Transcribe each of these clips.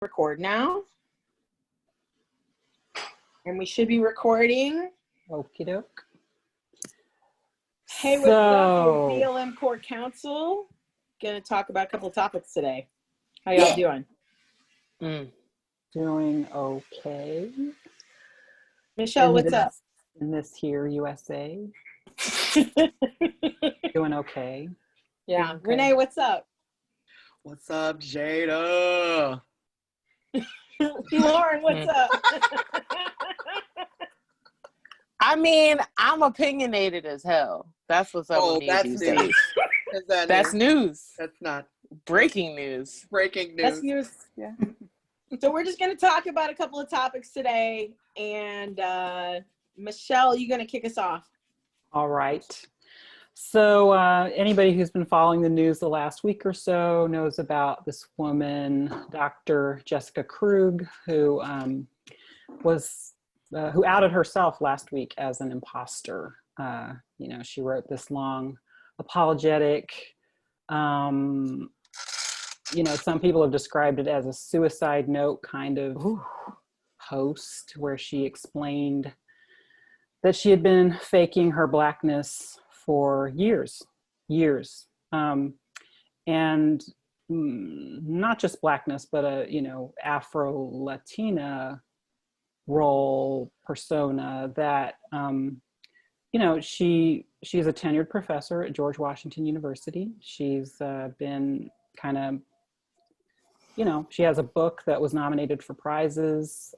Record now. And we should be recording. Okie doke. Hey, what's up? We're BLM Core Council. Gonna talk about a couple of topics today. How y'all doing? Doing okay. Michelle, what's up? In this here USA. Doing okay. Yeah. Okay. Renee, what's up? What's up, Jada? Lauren, what's up? I mean, I'm opinionated as hell. That's what's up with me that's these news. days. That's news. That's not breaking news. Breaking news. That's news. Yeah. So we're just going to talk about a couple of topics today. And Michelle, you're going to kick us off. All right. So anybody who's been following the news the last week or so knows about this woman, Dr. Jessica Krug, who who outed herself last week as an imposter. She wrote this long apologetic. Some people have described it as a suicide note kind of post where she explained that she had been faking her Blackness for years. And not just Blackness, but Afro-Latina role persona that, she's a tenured professor at George Washington University. She's been kind of, she has a book that was nominated for prizes.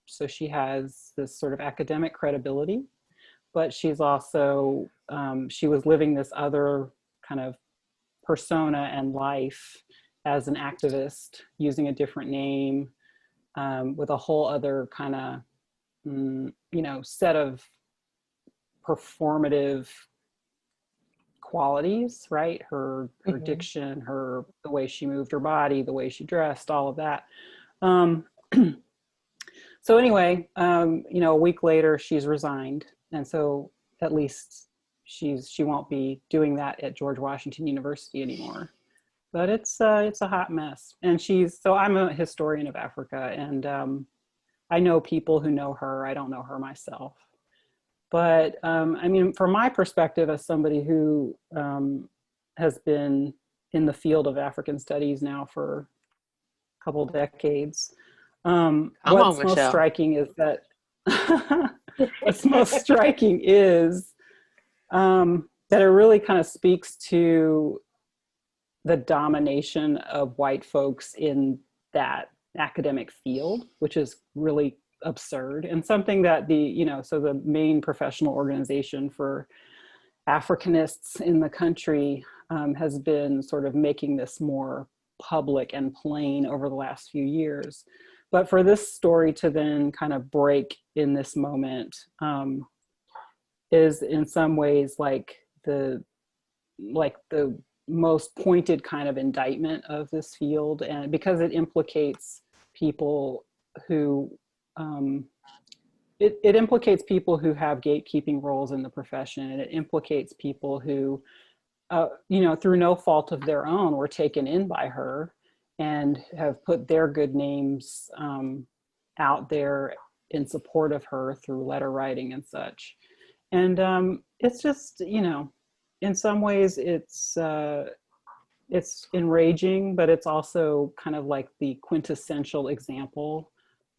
So she has this sort of academic credibility, but she's also, she was living this other kind of persona and life as an activist using a different name, with a whole other kind of, set of performative qualities, right? Her diction, the way she moved her body, the way she dressed, all of that. So anyway, a week later she's resigned. And so at least she won't be doing that at George Washington University anymore. But it's a hot mess. And so I'm a historian of Africa, and I know people who know her. I don't know her myself. But from my perspective as somebody who has been in the field of African studies now for a couple decades, what's most striking is that that it really kind of speaks to the domination of white folks in that academic field, which is really absurd, and something that the main professional organization for Africanists in the country has been sort of making this more public and plain over the last few years. But for this story to then kind of break in this moment is in some ways like the most pointed kind of indictment of this field, and because it implicates people who it implicates people who have gatekeeping roles in the profession, and it implicates people who through no fault of their own were taken in by her and have put their good names out there in support of her through letter writing and such. And it's just, in some ways it's enraging, but it's also kind of like the quintessential example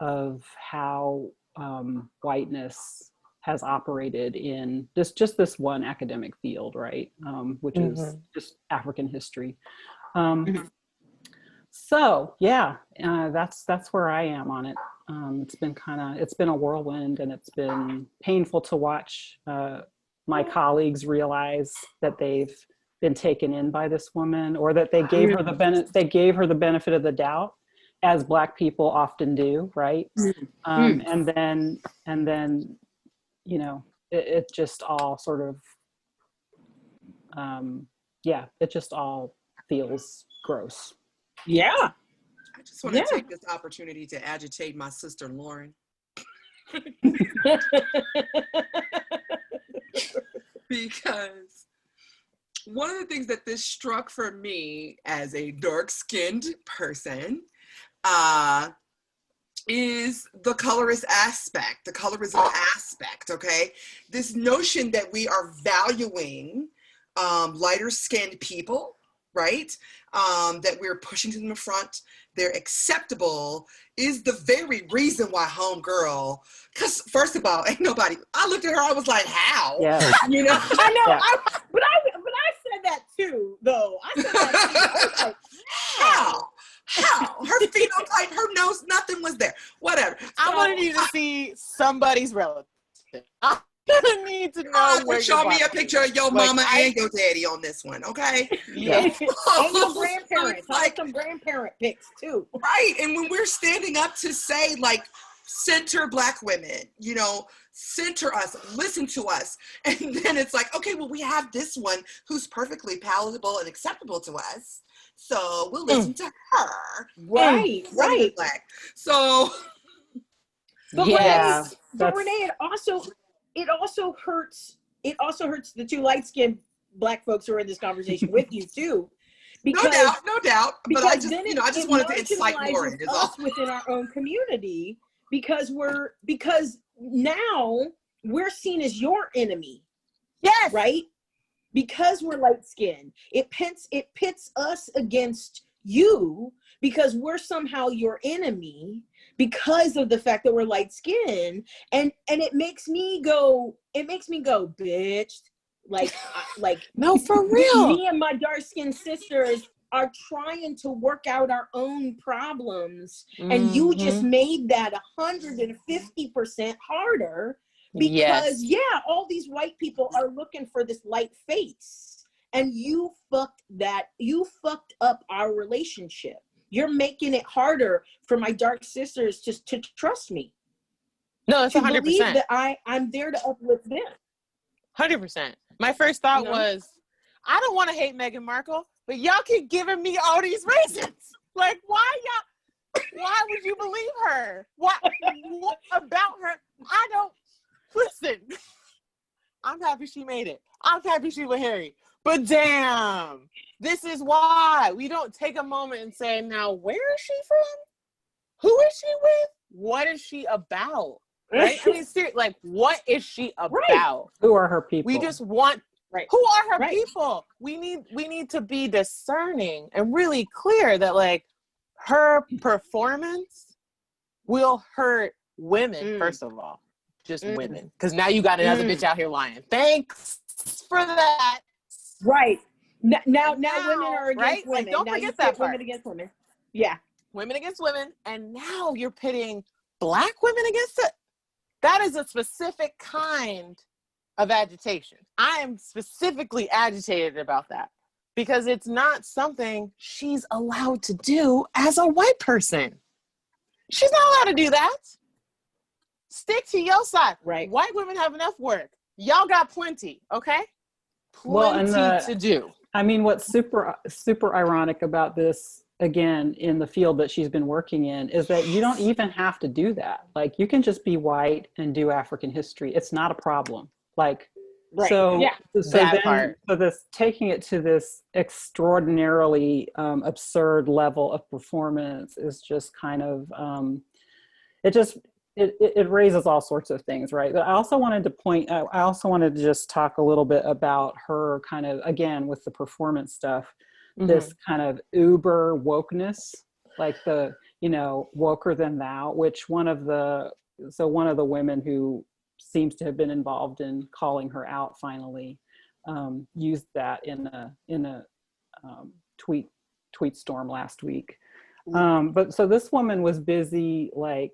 of how whiteness has operated in just this one academic field, right? Which is just African history. So yeah, that's where I am on it. It's been a whirlwind, and it's been painful to watch my colleagues realize that they've been taken in by this woman, or that they gave her the benefit of the doubt, as Black people often do, right? And then it just all sort of it just all feels gross. Yeah. I just want to take this opportunity to agitate my sister Lauren. Because one of the things that this struck for me as a dark-skinned person is the colorist aspect, the colorism aspect, okay? This notion that we are valuing lighter skinned people, right? That we're pushing to the front, they're acceptable, is the very reason why homegirl, because first of all, ain't nobody, I looked at her, I was like, how? Yeah. You know? I know, Yeah. but I said that too, though. I said that too. I was like, How? Her phenotype, her nose, nothing was there. Whatever. I want to need to see somebody's relative. I'm gonna need to know where show your me a body picture is. of your Like, mama and your daddy on this one, okay? Yeah. and your grandparents. I Like, like some grandparent pics too. right. And when we're standing up to say, like, center Black women, you know, center us, listen to us. And then it's like, okay, well, we have this one who's perfectly palatable and acceptable to us. So we'll listen to her. Right, right. Black. So But Yes. Renee, it also hurts. It also hurts the two light-skinned Black folks who are in this conversation with you too, because no doubt. But I just, then I just wanted to incite Lauren. marginalizes us within our own community because now we're seen as your enemy, Yes. right? Because we're light-skinned, it pits us against you because we're somehow your enemy because of the fact that we're light-skinned, and it makes me go, bitch, like No, for real. me and my dark-skinned sisters are trying to work out our own problems, and you just made that 150% harder because all these white people are looking for this light face, and you fucked up our relationship. You're making it harder for my dark sisters to trust me. No, it's to 100%. believe that I'm there to uplift them. 100%. My first thought was, I don't want to hate Meghan Markle, but y'all keep giving me all these reasons. Like, why would you believe her? What about her? I don't, listen, I'm happy she made it. I'm happy she with Harry. But damn, this is why we don't take a moment and say, now, where is she from? Who is she with? What is she about? Right? I mean, seriously, like, what is she about? Right. Who are her people? We just want, who are her people? We need to be discerning and really clear that, like, her performance will hurt women, first of all. Just women. Because now you got another bitch out here lying. Thanks for that. Right. Now women are against women. Like, don't now forget you that pit part. women against women. Yeah. Women against women. And now you're pitting Black women against it. That is a specific kind of agitation. I am specifically agitated about that because it's not something she's allowed to do as a white person. She's not allowed to do that. Stick to your side. Right. White women have enough work. Y'all got plenty, okay? Plenty to do. I mean, what's super ironic about this, again, in the field that she's been working in, is that you don't even have to do that. Like, you can just be white and do African history. It's not a problem. Like, so this taking it to this extraordinarily absurd level of performance is just kind of, it raises all sorts of things, right? But I also wanted to just talk a little bit about her kind of, again, with the performance stuff, this kind of uber wokeness, like the, woker than thou, which one of the women who seems to have been involved in calling her out finally used that in a tweet storm last week. But so this woman was busy, like,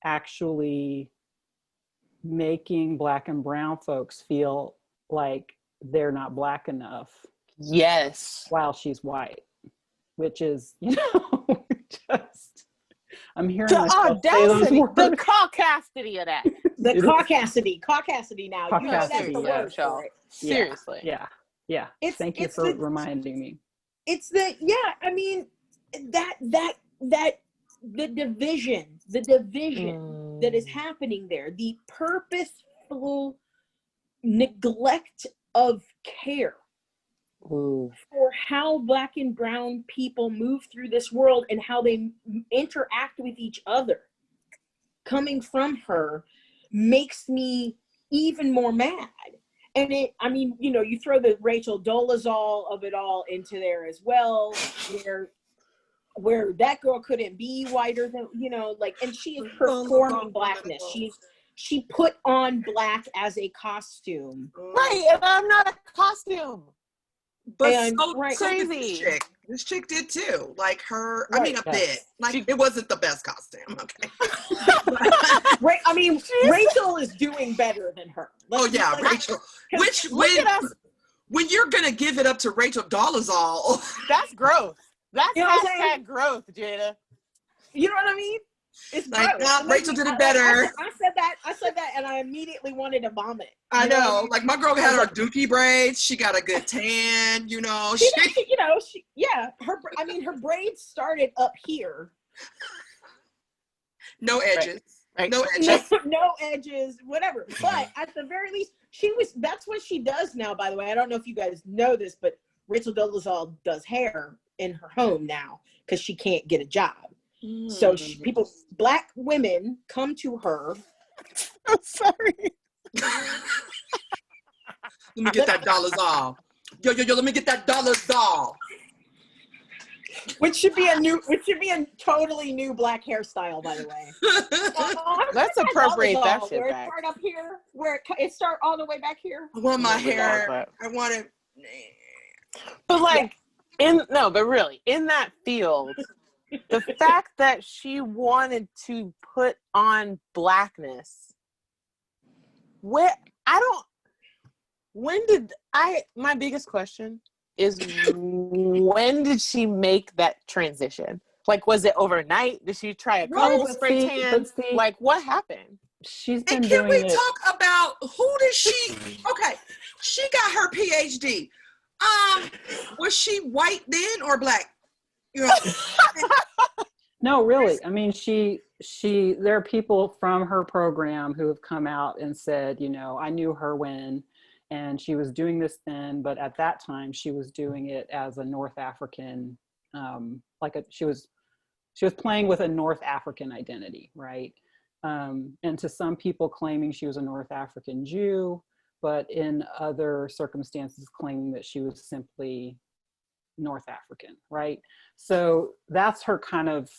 actually making Black and brown folks feel like they're not Black enough. Yes. While she's white, which is, just, I'm hearing the myself say those audacity, words. the caucasity of that. The caucasity now. Caucasity, You know that's the word for it. Seriously. Yeah. Thank you for reminding me. It's I mean, the division that is happening there, the purposeful neglect of care Ooh. for how Black and brown people move through this world and how they interact with each other, coming from her, makes me even more mad. And I mean, you know, you throw the Rachel Dolezal of it all into there as well, where that girl couldn't be whiter than, you know, like, and she is performing Blackness. She put on Black as a costume. Right, and I'm not a costume. But And, so crazy. did this chick did too. Like her, I Right, mean, a bit. Like it wasn't the best costume. Okay. Right. I mean, Rachel is doing better than her. Rachel. When you're gonna give it up to Rachel Dolezal, that's growth. That's you know hashtag growth, Jada. You know what I mean? It's like, no, Rachel did it better. I said that, and I immediately wanted to vomit. I know. Like my girl had her dookie braids. She got a good tan. You know. Her braids started up here. No edges. Right. No edges. No edges. Whatever. But at the very least, that's what she does now. By the way, I don't know if you guys know this, but Rachel Dolezal does hair in her home now because she can't get a job. So Black women come to her. I'm sorry. Let me get that Dolezal. Yo, let me get that Dolezal. Which should be a totally new Black hairstyle, by the way. Let's appropriate that shit where back. It start up here, where it start all the way back here. I want my hair. I want it. But but really, in that field, the fact that she wanted to put on Blackness, my biggest question is, when did she make that transition? Like, was it overnight? Did she try a couple spray tans? Like, what happened? She's been and doing it. Can we talk about who did she? Okay, she got her PhD. Was she white then or Black? You know. No, really. I mean, there are people from her program who have come out and said, you know, I knew her when, and she was doing this then, but at that time she was doing it as a North African, she was playing with a North African identity, right? And to some people claiming she was a North African Jew, but in other circumstances claiming that she was simply North African, right? So that's her kind of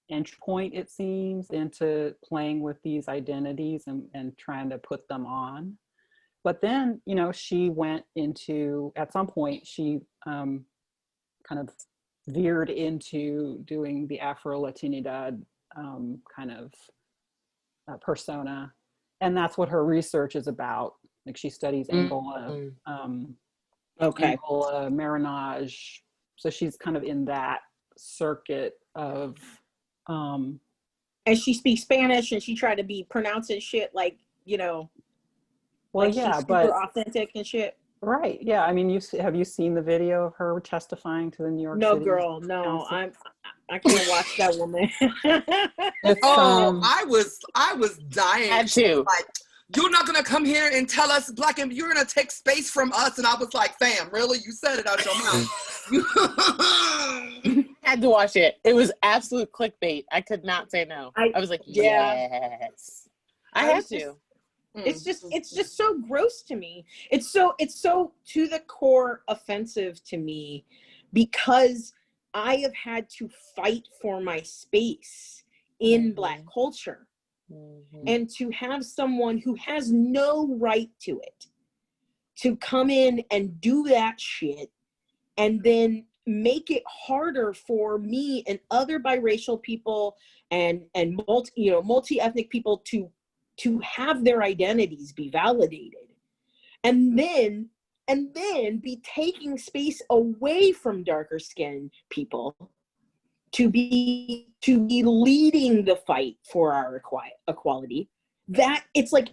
entry point, it seems, into playing with these identities and trying to put them on. But then, you know, she went into, at some point, she kind of veered into doing the Afro-Latinidad kind of persona. And that's what her research is about. Like, she studies Angola, Angola, Marinage. So she's kind of in that circuit of and she speaks Spanish, and she tried to be pronouncing shit like, you know, well, like she's super authentic and shit. Right. Yeah. I mean, have you seen the video of her testifying to the New York City girl, no. Council? I can't watch that woman. I was dying. Had to. Like, you're not gonna come here and tell us Black, and you're gonna take space from us. And I was like, fam, really? You said it out your mouth. Had to watch it. It was absolute clickbait. I could not say no. I was like, yes. I had to. It's just so gross to me. It's so to the core offensive to me, because I have had to fight for my space in Black culture. And to have someone who has no right to it to come in and do that shit and then make it harder for me and other biracial people and multi-ethnic people to have their identities be validated, and then be taking space away from darker skinned people to be leading the fight for our equality. That it's like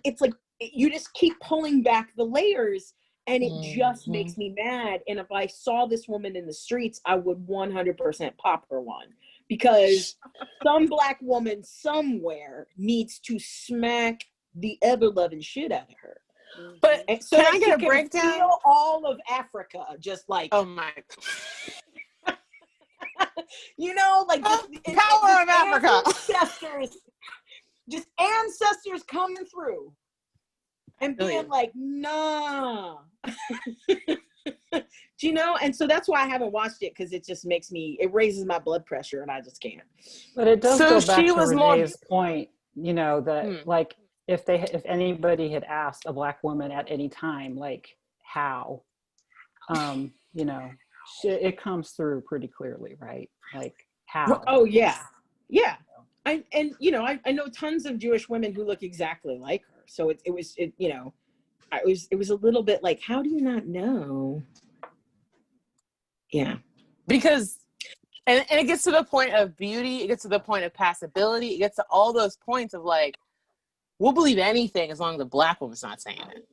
you just keep pulling back the layers, and it just makes me mad. And if I saw this woman in the streets, I would 100% pop her one, because some Black woman somewhere needs to smack the ever-loving shit out of her. But And so can that I she get a can breakdown? feel all of Africa, just like, Oh my. you know, like just, Power of Africa. Just ancestors coming through and being Brilliant. like, nah. Do you know? And so that's why I haven't watched it, because it just it raises my blood pressure and I just can't. But it does So go back she to was more- Renee's point, you know, that like if anybody had asked a Black woman at any time, like how, you know, it comes through pretty clearly, right? Like how. Oh yeah, yeah. I know tons of Jewish women who look exactly like her. So it was a little bit like, how do you not know? Yeah. Because and it gets to the point of beauty, it gets to the point of passability, it gets to all those points of like, we'll believe anything as long as a Black woman's not saying it,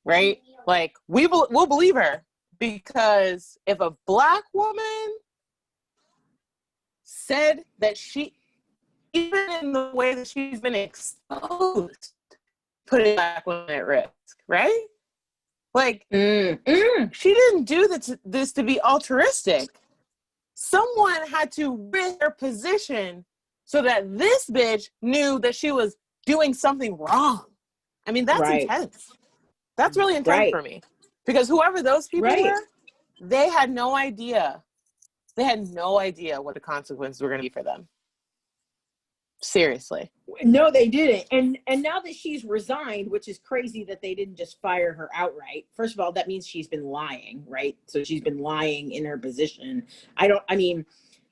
right? Like we'll believe her, because if a Black woman said that she, even in the way that she's been exposed, putting Black women at risk, right? Like she didn't do this to be altruistic. Someone had to risk their position so that this bitch knew that she was doing something wrong. I mean, that's intense. That's really intense for me. Because whoever those people were, they had no idea. They had no idea what the consequences were going to be for them. Seriously. No, they didn't. And now that she's resigned, which is crazy that they didn't just fire her outright. First of all, that means she's been lying, right? So she's been lying in her position.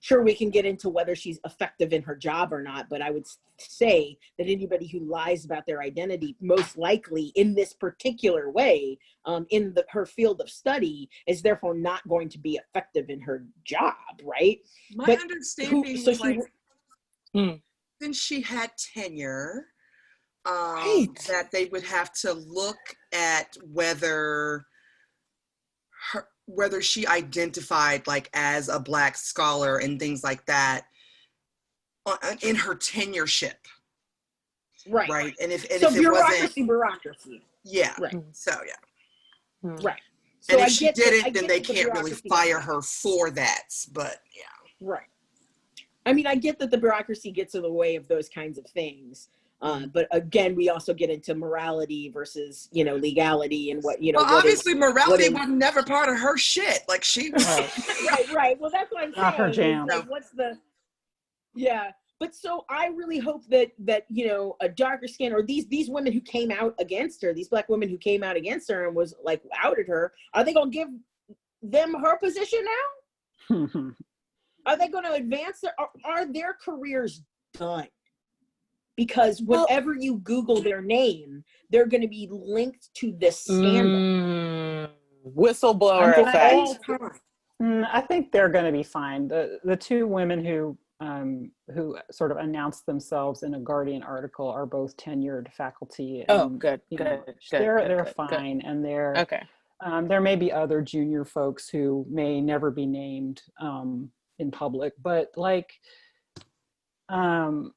Sure, we can get into whether she's effective in her job or not, but I would say that anybody who lies about their identity, most likely in this particular way, in her field of study, is therefore not going to be effective in her job, right? My understanding was like, since she had tenure, that they would have to look at whether she identified like as a Black scholar and things like that in her tenureship. Right. And if it wasn't bureaucracy. Yeah. Right. So yeah. Right. So and if she didn't, then they can't really fire her for that. But yeah. Right. I mean, I get that the bureaucracy gets in the way of those kinds of things. But again, we also get into morality versus, legality and what, Well, obviously morality was never part of her shit. Like she was. Right. Well, that's what I'm saying. Not her jam. Like, yeah. But so I really hope that a darker skin, or these women who came out against her, these Black women who came out against her and was like outed her, are they going to give them her position now? Are they going to advance are their careers done? Because whenever you Google their name, they're going to be linked to this scandal. Whistleblower effect. I think they're going to be fine. The two women who sort of announced themselves in a Guardian article are both tenured faculty. And, good. They're fine, and they're okay. There may be other junior folks who may never be named in public, but like, the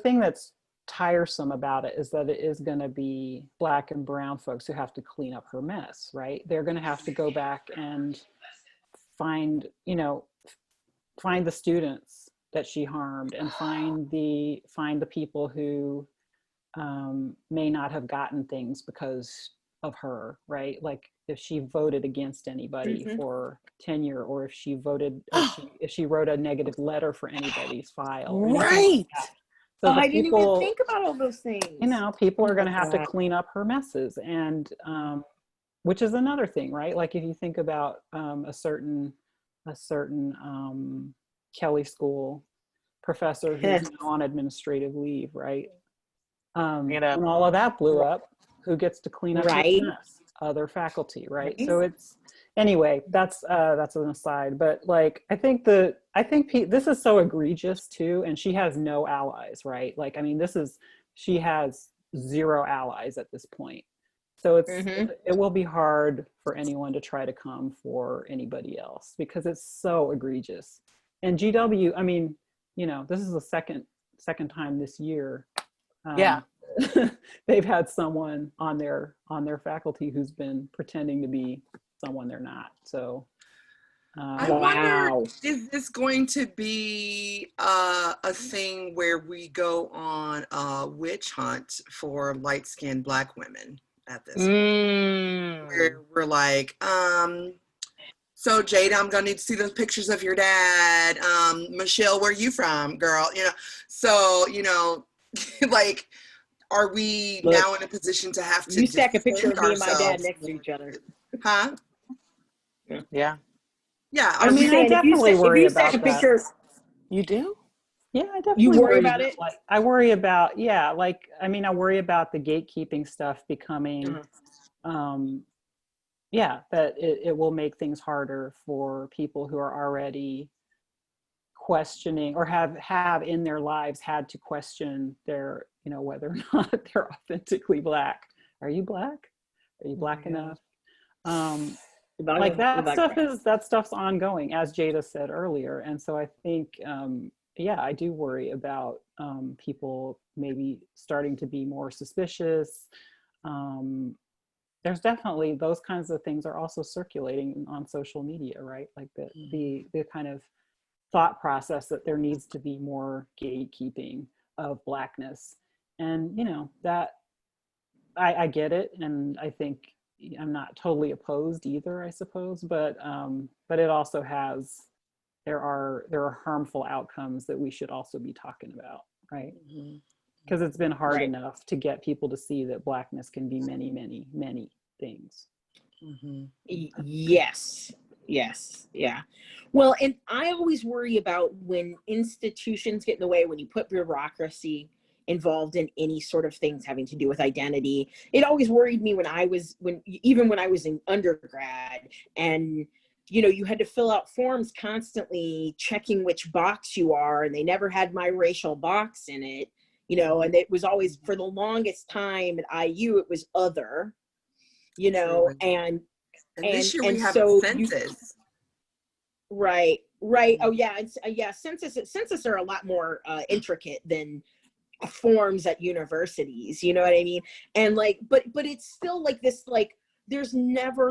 thing that's tiresome about it is that it is going to be Black and brown folks who have to clean up her mess, right? They're going to have to go back and find the students that she harmed and find the people who may not have gotten things because of her, right? Like if she voted against anybody for tenure, or if she voted, if she wrote a negative letter for anybody's file. Right. So I didn't even think about all those things. People are going to have to clean up her messes, and which is another thing, right? Like if you think about a certain Kelly School professor who's now on administrative leave, right? When all of that blew up, who gets to clean up the mess? Other faculty, right? So it's, anyway, that's an aside, but like I think this is so egregious too, and she has no allies, right? Like she has zero allies at this point, so it will be hard for anyone to try to come for anybody else because it's so egregious. And GW, this is the second time this year they've had someone on their faculty who's been pretending to be someone they're not. So I wonder, is this going to be a thing where we go on a witch hunt for light-skinned Black women at this point? Where we're like, so Jada, I'm gonna need to see those pictures of your dad. Michelle, where you from, girl? You know, so, you know, like, are we now in a position to have to you stack a picture of me and my dad ourselves? next to each other? Huh? Yeah. Yeah. I mean, I definitely worry about that. Picture, You do? Yeah, I definitely you worry about it. Like, I worry about, yeah, like, I mean, I worry about the gatekeeping stuff becoming, yeah, that it will make things harder for people who are already questioning or have in their lives had to question their, you know, whether or not they're authentically Black. Are you Black? Are you Black enough? Like that stuff's ongoing, as Jada said earlier. And so I think, yeah, I do worry about people maybe starting to be more suspicious. There's definitely those kinds of things are also circulating on social media, right? Like the kind of thought process that there needs to be more gatekeeping of Blackness. And, you know, that I get it. And I think I'm not totally opposed either, I suppose, but it also has, there are harmful outcomes that we should also be talking about, right? Because it's been hard enough to get people to see that Blackness can be many, many, many things. Yes. Yeah. Well, and I always worry about when institutions get in the way, when you put bureaucracy involved in any sort of things having to do with identity. It always worried me when I was in undergrad, and you know, you had to fill out forms constantly checking which box you are, and they never had my racial box in it, you know, and it was always, for the longest time at IU, it was other, you know, and this year we have so census. Right. Oh yeah, census are a lot more intricate than forms at universities, you know what I mean? And like, but it's still like this, like, there's never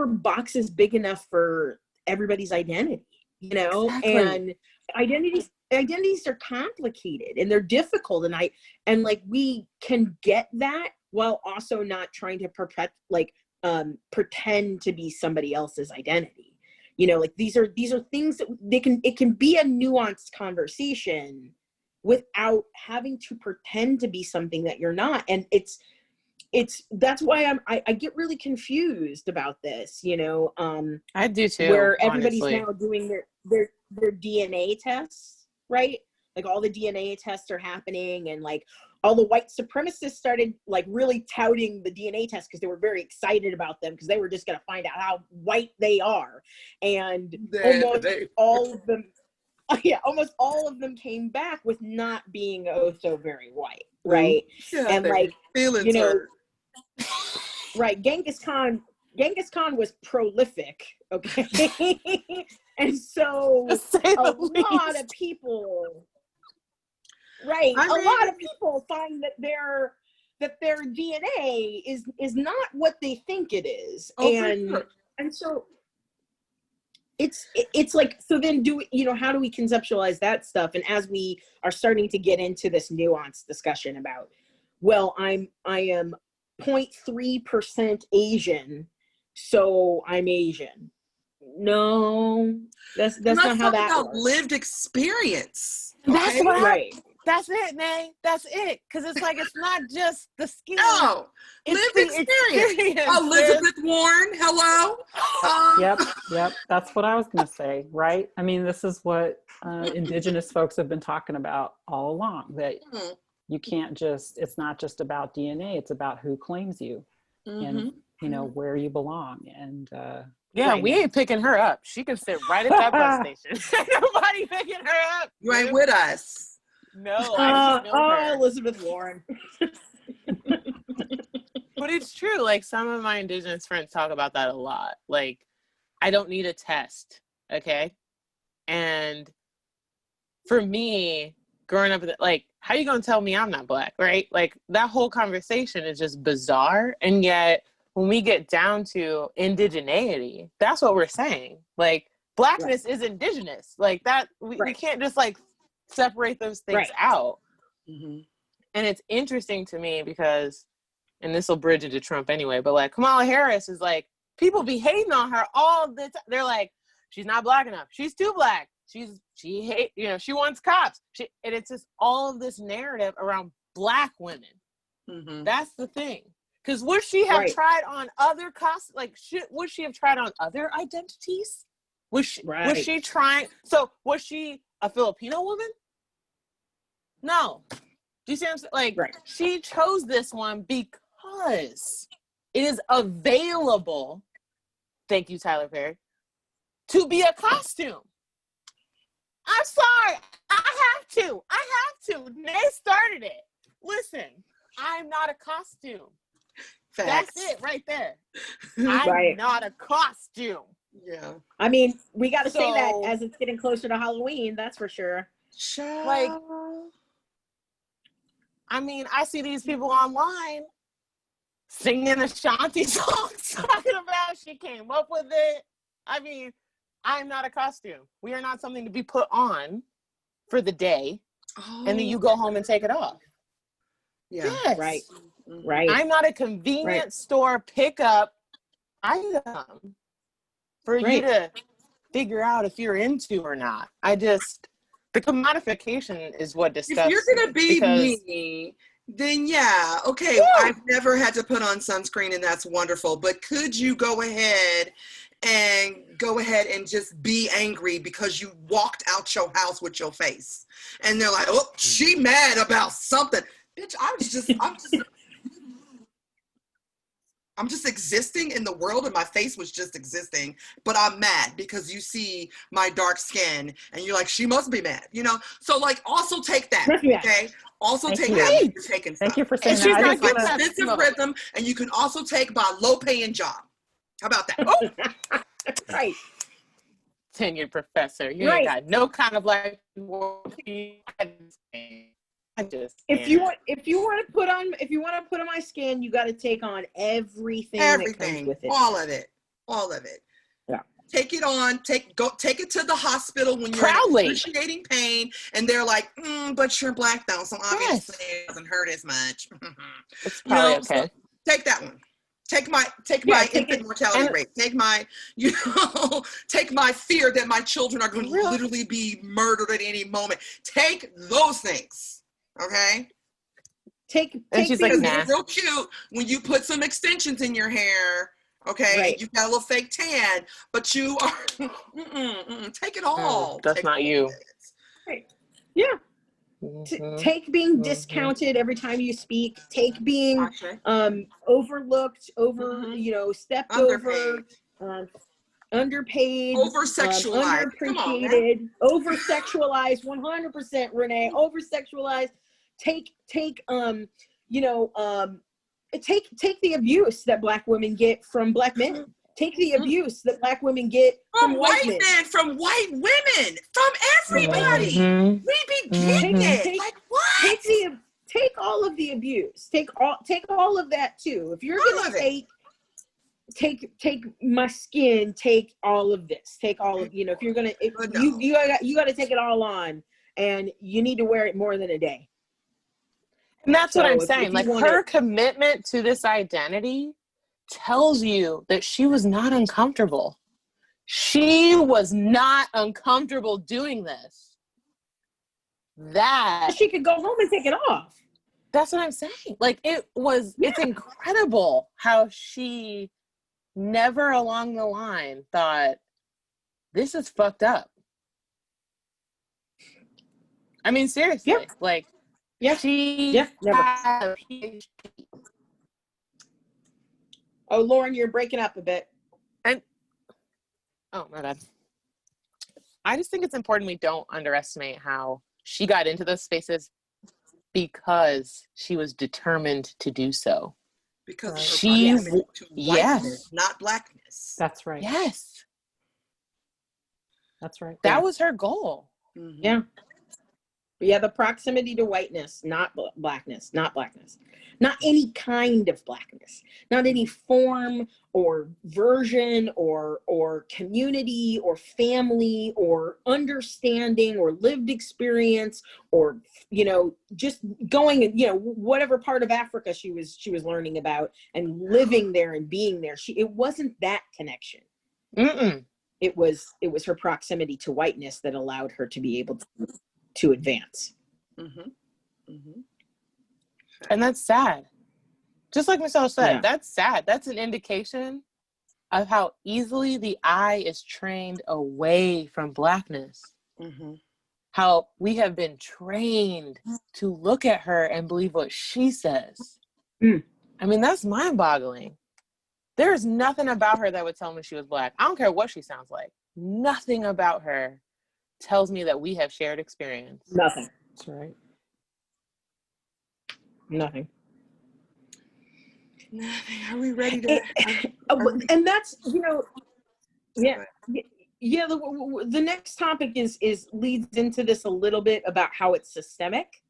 boxes big enough for everybody's identity, you know? Exactly. And identities are complicated and they're difficult, and like we can get that while also not trying to pretend to be somebody else's identity. You know, like these are things that it can be a nuanced conversation without having to pretend to be something that you're not. And that's why I get really confused about this, you know. I do too, where everybody's honestly. now doing their DNA tests, right? Like all the DNA tests are happening, and like all the white supremacists started like really touting the DNA tests because they were very excited about them, because they were just going to find out how white they are. And almost all of them came back with not being so very white, right? Yeah, and like, you know, right, Genghis Khan was prolific, okay? And so a lot of people, right, a lot of people find that their DNA is not what they think it is. And so it's like, so then how do we conceptualize that stuff? And as we are starting to get into this nuanced discussion about, well, I am 0.3% Asian, so I'm Asian. No, that's not how that works. Lived experience. Okay? That's it, Nay. That's it. Because it's like, it's not just the skin. No, lived experience. Elizabeth Warren, hello. Yep. That's what I was going to say, right? I mean, this is what Indigenous folks have been talking about all along, that you can't it's not just about DNA, it's about who claims you and, you know, where you belong. And we ain't picking her up. She can sit right at that bus station. Nobody picking her up. You ain't with us. No, I just know her. Elizabeth Warren. But it's true. Like, some of my Indigenous friends talk about that a lot. Like, I don't need a test, okay? And for me, growing up, like, how you gonna tell me I'm not Black, right? Like, that whole conversation is just bizarre. And yet, when we get down to indigeneity, that's what we're saying. Like, Blackness is indigenous. Like, that, we can't just, like, separate those things out. Mm-hmm. And it's interesting to me because, and this will bridge into Trump anyway, but, like, Kamala Harris is, like, people be hating on her all the time. They're like, she's not Black enough. She's too Black. She hate, you know, she wants cops. And it's just all of this narrative around Black women. Mm-hmm. That's the thing. Because would she have tried on other costs? Like, would she have tried on other identities? Was she trying? So was she a Filipino woman? No. Do you see what I'm saying? Like, she chose this one because it is available. Thank you, Tyler Perry. To be a costume. I'm sorry. I have to. They started it. Listen, I'm not a costume. Facts. That's it right there. I'm not a costume. Yeah. I mean, we got to say that as it's getting closer to Halloween. That's for sure. Like, I mean, I see these people online singing Ashanti songs, talking about she came up with it. I mean, I'm not a costume. We are not something to be put on for the day, and then you go home and take it off. Yeah. Yes. Right. I'm not a convenience store pickup item for you to figure out if you're into or not. The commodification is what disgusts me. If you're going to be me, then yeah, okay, I've never had to put on sunscreen and that's wonderful, but could you go ahead and just be angry because you walked out your house with your face? And they're like, oh, she mad about something. Bitch, I'm just existing in the world and my face was just existing, but I'm mad because you see my dark skin and you're like, she must be mad, you know? So like, also take that, okay? Also take that when you're taking stuff. Thank you for saying that. that. She's not expensive rhythm, and you can also take my low paying job. How about that? Right. Tenured professor. You ain't got no kind of like if you want to put on my skin, you got to take on everything that comes with it. All of it. Yeah. Take it on. Take it to the hospital when you're in excruciating pain, and they're like, but you're Black though, so obviously it doesn't hurt as much. It's probably okay. So take that one. Take my infant mortality rate. Take my, take my fear that my children are going to literally be murdered at any moment. Take those things. Okay. And she's like, nah. It's real cute when you put some extensions in your hair. Okay, and you've got a little fake tan, but you are take it all. That's not you. Right. Yeah. Take being discounted every time you speak. Take being overlooked, stepped over, underpaid, over-sexualized, underappreciated, over-sexualized, 100%, Renee, over-sexualized. Take the abuse that Black women get from Black men. Take the abuse that Black women get from white men, from white women, from everybody. We be getting it. Like what? Take all of the abuse. Take all of that too. If you're gonna take my skin, take all of this. Take all of if you're gonna you got to take it all on, and you need to wear it more than a day. And that's what I'm saying. Like, her commitment to this identity tells you that she was not uncomfortable. She was not uncomfortable doing this. That she could go home and take it off. That's what I'm saying. Like, it's incredible how she never along the line thought, this is fucked up. I mean, seriously. Yeah. Like, she had a PhD. Oh, Lauren, you're breaking up a bit. Oh, my bad. I just think it's important we don't underestimate how she got into those spaces because she was determined to do so. Because she's not Blackness. That's right. Yeah, the proximity to whiteness, not blackness, not blackness, not any kind of blackness, not any form or version or community or family or understanding or lived experience or, you know, just going and, you know, whatever part of Africa she was learning about and living there and being there. It wasn't that connection. Mm-mm. It was her proximity to whiteness that allowed her to be able to advance. Mm-hmm. Mm-hmm. And that's sad. Just like Michelle said, Yeah. that's sad. That's an indication of how easily the eye is trained away from blackness. Mm-hmm. How we have been trained to look at her and believe what she says. Mm. I mean, that's mind-boggling. There's nothing about her that would tell me she was black. I don't care what she sounds like. Nothing about her tells me that we have shared experience. Nothing. That's right. Nothing. Nothing. Are we ready to? And that's, you know, yeah. Yeah, the next topic is leads into this a little bit about how it's systemic.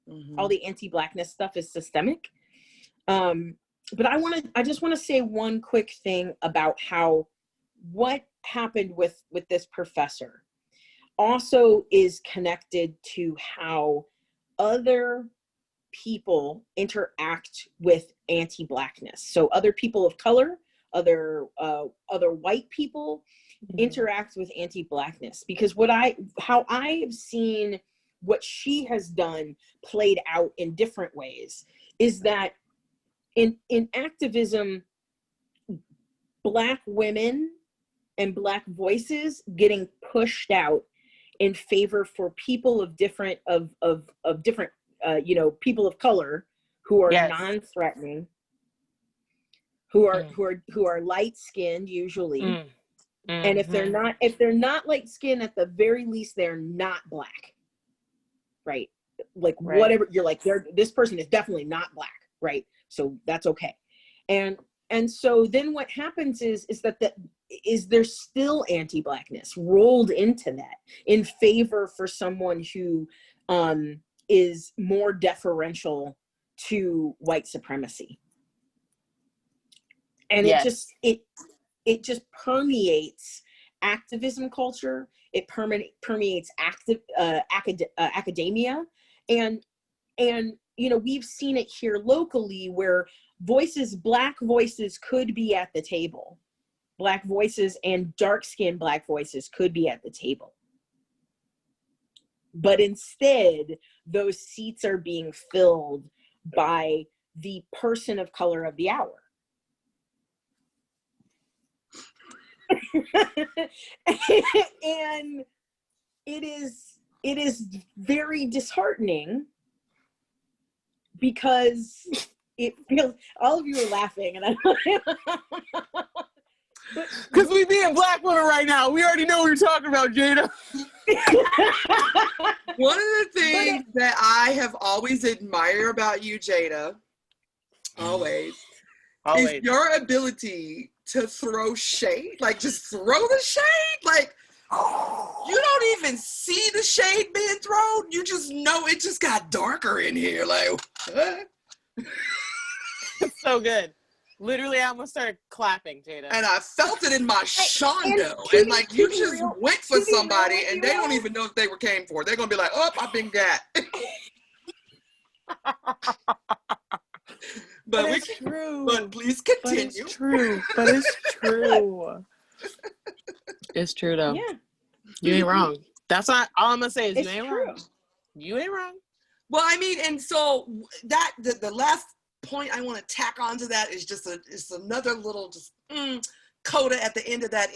Mm-hmm. All the anti-blackness stuff is systemic. But I just want to say one quick thing about how what happened with this professor also is connected to how other people interact with anti-blackness. So other people of color, other white people interact with anti-blackness, because how I have seen what she has done played out in different ways is that in activism, Black women and Black voices getting pushed out in favor for people of different different you know, people of color who are Yes. non-threatening, who are light-skinned usually. Mm. And if they're not light skinned, at the very least, they're not Black, right? Like whatever, you're like, this person is definitely not Black, right? So that's okay. And so then what happens is that there's still anti-Blackness rolled into that in favor for someone who is more deferential to white supremacy. And yes. it just permeates activism culture. It permeates academia, and you know, we've seen it here locally where Black voices could be at the table. Black voices and dark-skinned Black voices could be at the table. But instead, those seats are being filled by the person of color of the hour. And it is very disheartening, because it feels, all of you are laughing, and because we being Black women right now, we already know what you're talking about, Jada. One of the things that I have always admired about you, Jada, always, is your ability to throw shade. Like, just throw the shade. Like, you don't even see the shade being thrown. You just know it just got darker in here. Like, It's so good. Literally, I almost started clapping, Jada. And I felt it in my shondo. And like, you just went for somebody and they don't even know if they came for. They're going to be like, oh, I've been got. But it's true. But please continue. But it's true. But it's true. It's true, though. Yeah. You ain't wrong. That's not all I'm going to say is It's you ain't true. wrong. You ain't wrong. Well, I mean, and so that the last point I want to tack onto that is just another little coda at the end of that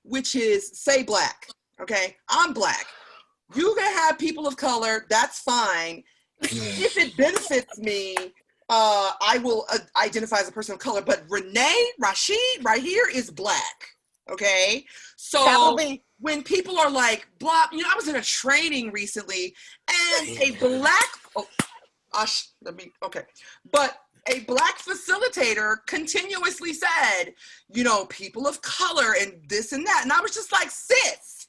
which is say Black. Okay, I'm Black. You can have people of color. That's fine. If it benefits me, I will identify as a person of color. But Rashid right here is Black. Okay, so when people are like, blah, you know, I was in a training recently, and a Black. But a Black facilitator continuously said, you know, people of color and this and that. And I was just like, sis,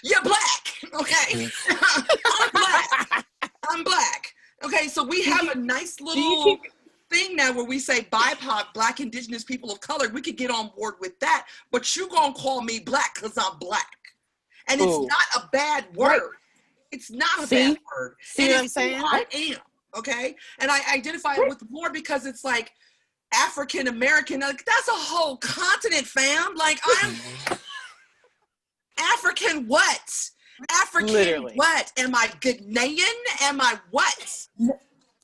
you're Black, okay? I'm Black. Okay, so we have a nice little thing now where we say BIPOC, Black, Indigenous, people of color. We could get on board with that, but you gonna call me Black because I'm Black. And it's not a bad word. Right. It's not a bad word. See what I'm saying? I am, okay? And I identify it with more because it's like African American. Like, that's a whole continent, fam. Like, I'm African what? African Literally. What? Am I Ghanaian? Am I what?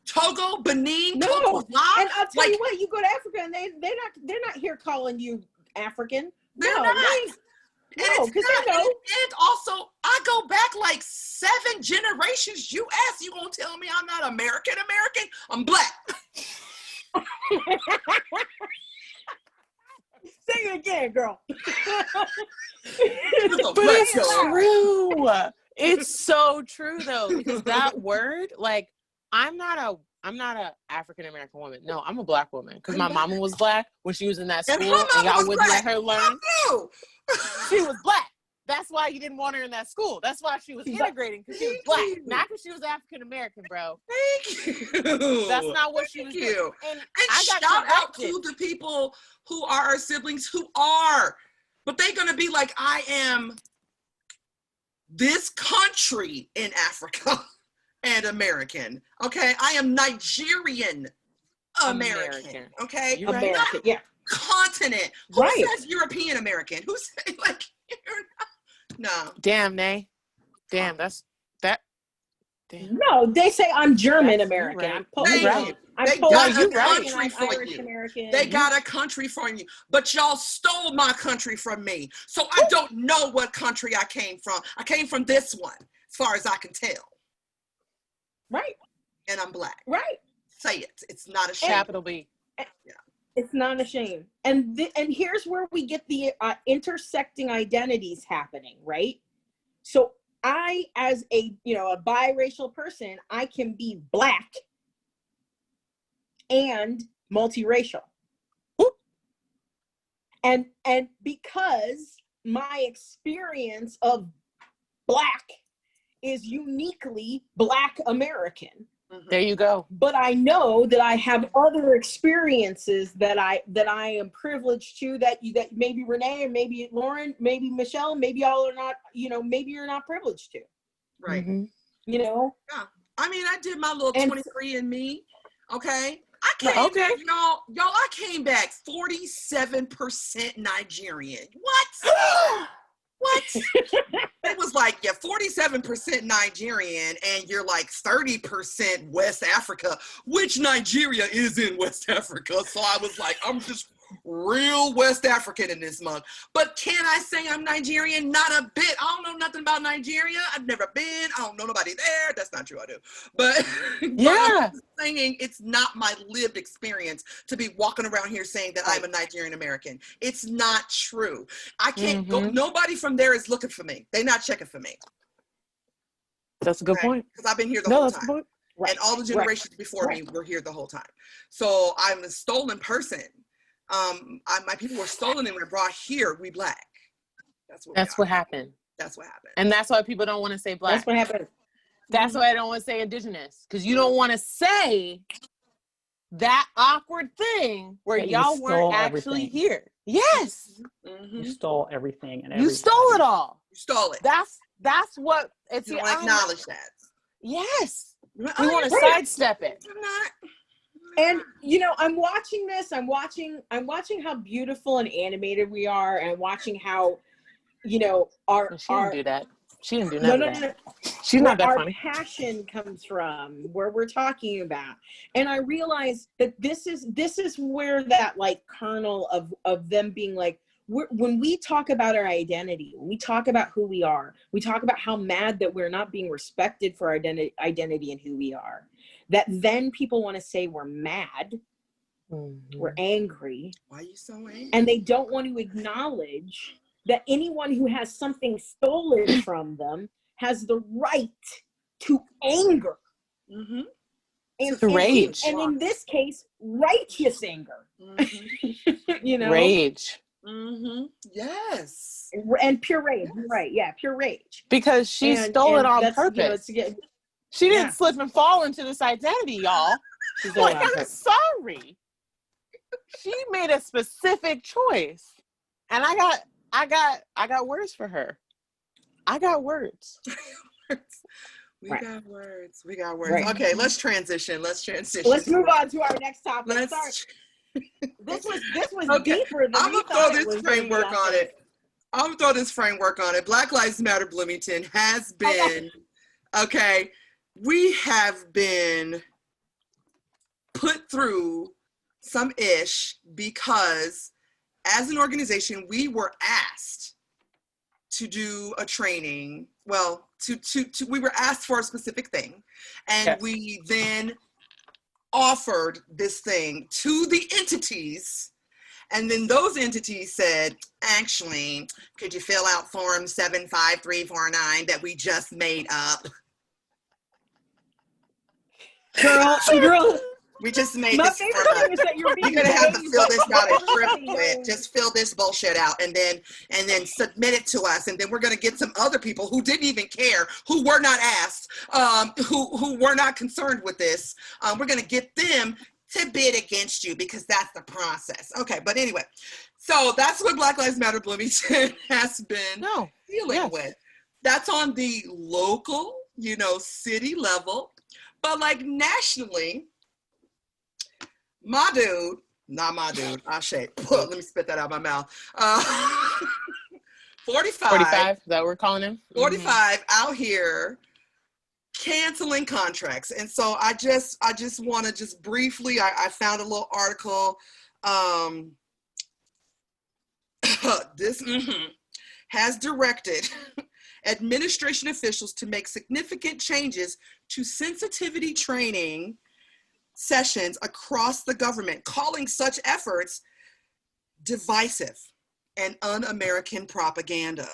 Togo, Benin, no. Cote d'Ivoire? And I'll tell you what, you go to Africa and they're not here calling you African. They're not. No, because they know. And also, I go back like 7 generations. You gonna tell me I'm not American? I'm Black. Say it again, girl. But it's true. It's so true though, because that word, like, I'm not a African American woman. No, I'm a Black woman because my mama was Black when she was in that school, and y'all wouldn't let her learn. She was Black. That's why you didn't want her in that school. That's why she was integrating, because she was Black, not because she was African American, bro. Thank you. That's not what she was doing. And I got shout out corrected. to the people who are our siblings who are, but they're gonna be like, I am this country in Africa and American. Okay, I am Nigerian American. Okay, You're right. American, yeah. Continent. Who says European American? Who says like you're not? No. Damn, Nay. Damn, that's that. Damn. No, they say I'm German American. Right. I'm Polish. Right. I'm They Polish got a American. country I'm for Irish you. American. They got a country for you, but y'all stole my country from me. So I don't know what country I came from. I came from this one, as far as I can tell. Right. And I'm Black. Right. Say it. It's not a shame. Capital B. Yeah. It's not a shame. And here's where we get the intersecting identities happening, right? So I, as a biracial person, I can be Black and multiracial. And because my experience of Black is uniquely Black American. There you go. But I know that I have other experiences that I am privileged to, that maybe Renee, or maybe Lauren, maybe Michelle, maybe y'all are not, maybe you're not privileged to. Right. Mm-hmm. Yeah. I mean, I did my little 23andMe. Okay. I came back, y'all, I came back 47% Nigerian. What? What? It was like, 47% Nigerian, and you're like 30% West Africa, which Nigeria is in West Africa. So I was like, I'm just real West African in this month. But can I say I'm Nigerian? Not a bit. I don't know nothing about Nigeria. I've never been. I don't know nobody there. That's not true. I do. But yeah, I'm saying it's not my lived experience to be walking around here saying that I'm a Nigerian American. It's not true. I can't go. Nobody from there is looking for me. They're not checking for me. That's a good point. Because I've been here the whole that's time. a good point. Right. And all the generations before me were here the whole time. So I'm a stolen person. My people were stolen and were brought here. We Black. That's what happened. That's what happened. And that's why people don't want to say Black. That's what happened. That's why I don't want to say Indigenous, because you don't want to say that awkward thing where y'all weren't actually here. Yes. Mm-hmm. You stole everything, and you stole it all. You stole it. That's what it's. You don't acknowledge that. Yes. We want to sidestep it. I'm not. And I'm watching this. I'm watching how beautiful and animated we are, and watching how, she didn't do that. She didn't do none of that. No. She's not that funny. Our passion comes from, where we're talking about, and I realize that this is where that like kernel of them being like, when we talk about our identity, when we talk about who we are, we talk about how mad that we're not being respected for our identity and who we are. That then people want to say we're mad, we're angry. Why are you so angry? And they don't want to acknowledge that anyone who has something stolen from them has the right to anger. Mm-hmm. And rage. And in this case, righteous anger. Mm-hmm. Rage. Mm-hmm. Yes. And pure rage. Yes. Right. Yeah. Pure rage. Because she stole it on purpose. She didn't slip and fall into this identity, y'all. She's Like, allowed. I'm sorry. She made a specific choice. And I got words for her. I got words. We Right. got words. We got words. Right. Okay, let's transition. Let's move on to our next topic. Sorry. This was Okay, deeper than I'm we gonna throw thought it this was gonna be framework on it. I'm gonna throw this framework on it. Black Lives Matter Bloomington has been, okay, we have been put through some ish because as an organization, we were asked to do a training. Well, we were asked for a specific thing, and we then offered this thing to the entities, and then those entities said, actually, could you fill out form 75349 that we just made up? Girl, We just made my this favorite form up. thing is that you're being You're gonna have to fill this out and very triple it. Just fill this bullshit out and then submit it to us. And then we're gonna get some other people who didn't even care, who were not asked, who were not concerned with this. We're gonna get them to bid against you because that's the process. Okay, but anyway, so that's what Black Lives Matter Bloomington has been dealing with. That's on the local, city level, but like nationally. Not my dude, Ashe. Let me spit that out of my mouth. 45. Is that what we're calling him? 45 out here canceling contracts. And so I just want to just briefly, I found a little article. This has directed administration officials to make significant changes to sensitivity training sessions across the government, calling such efforts divisive and un-American propaganda.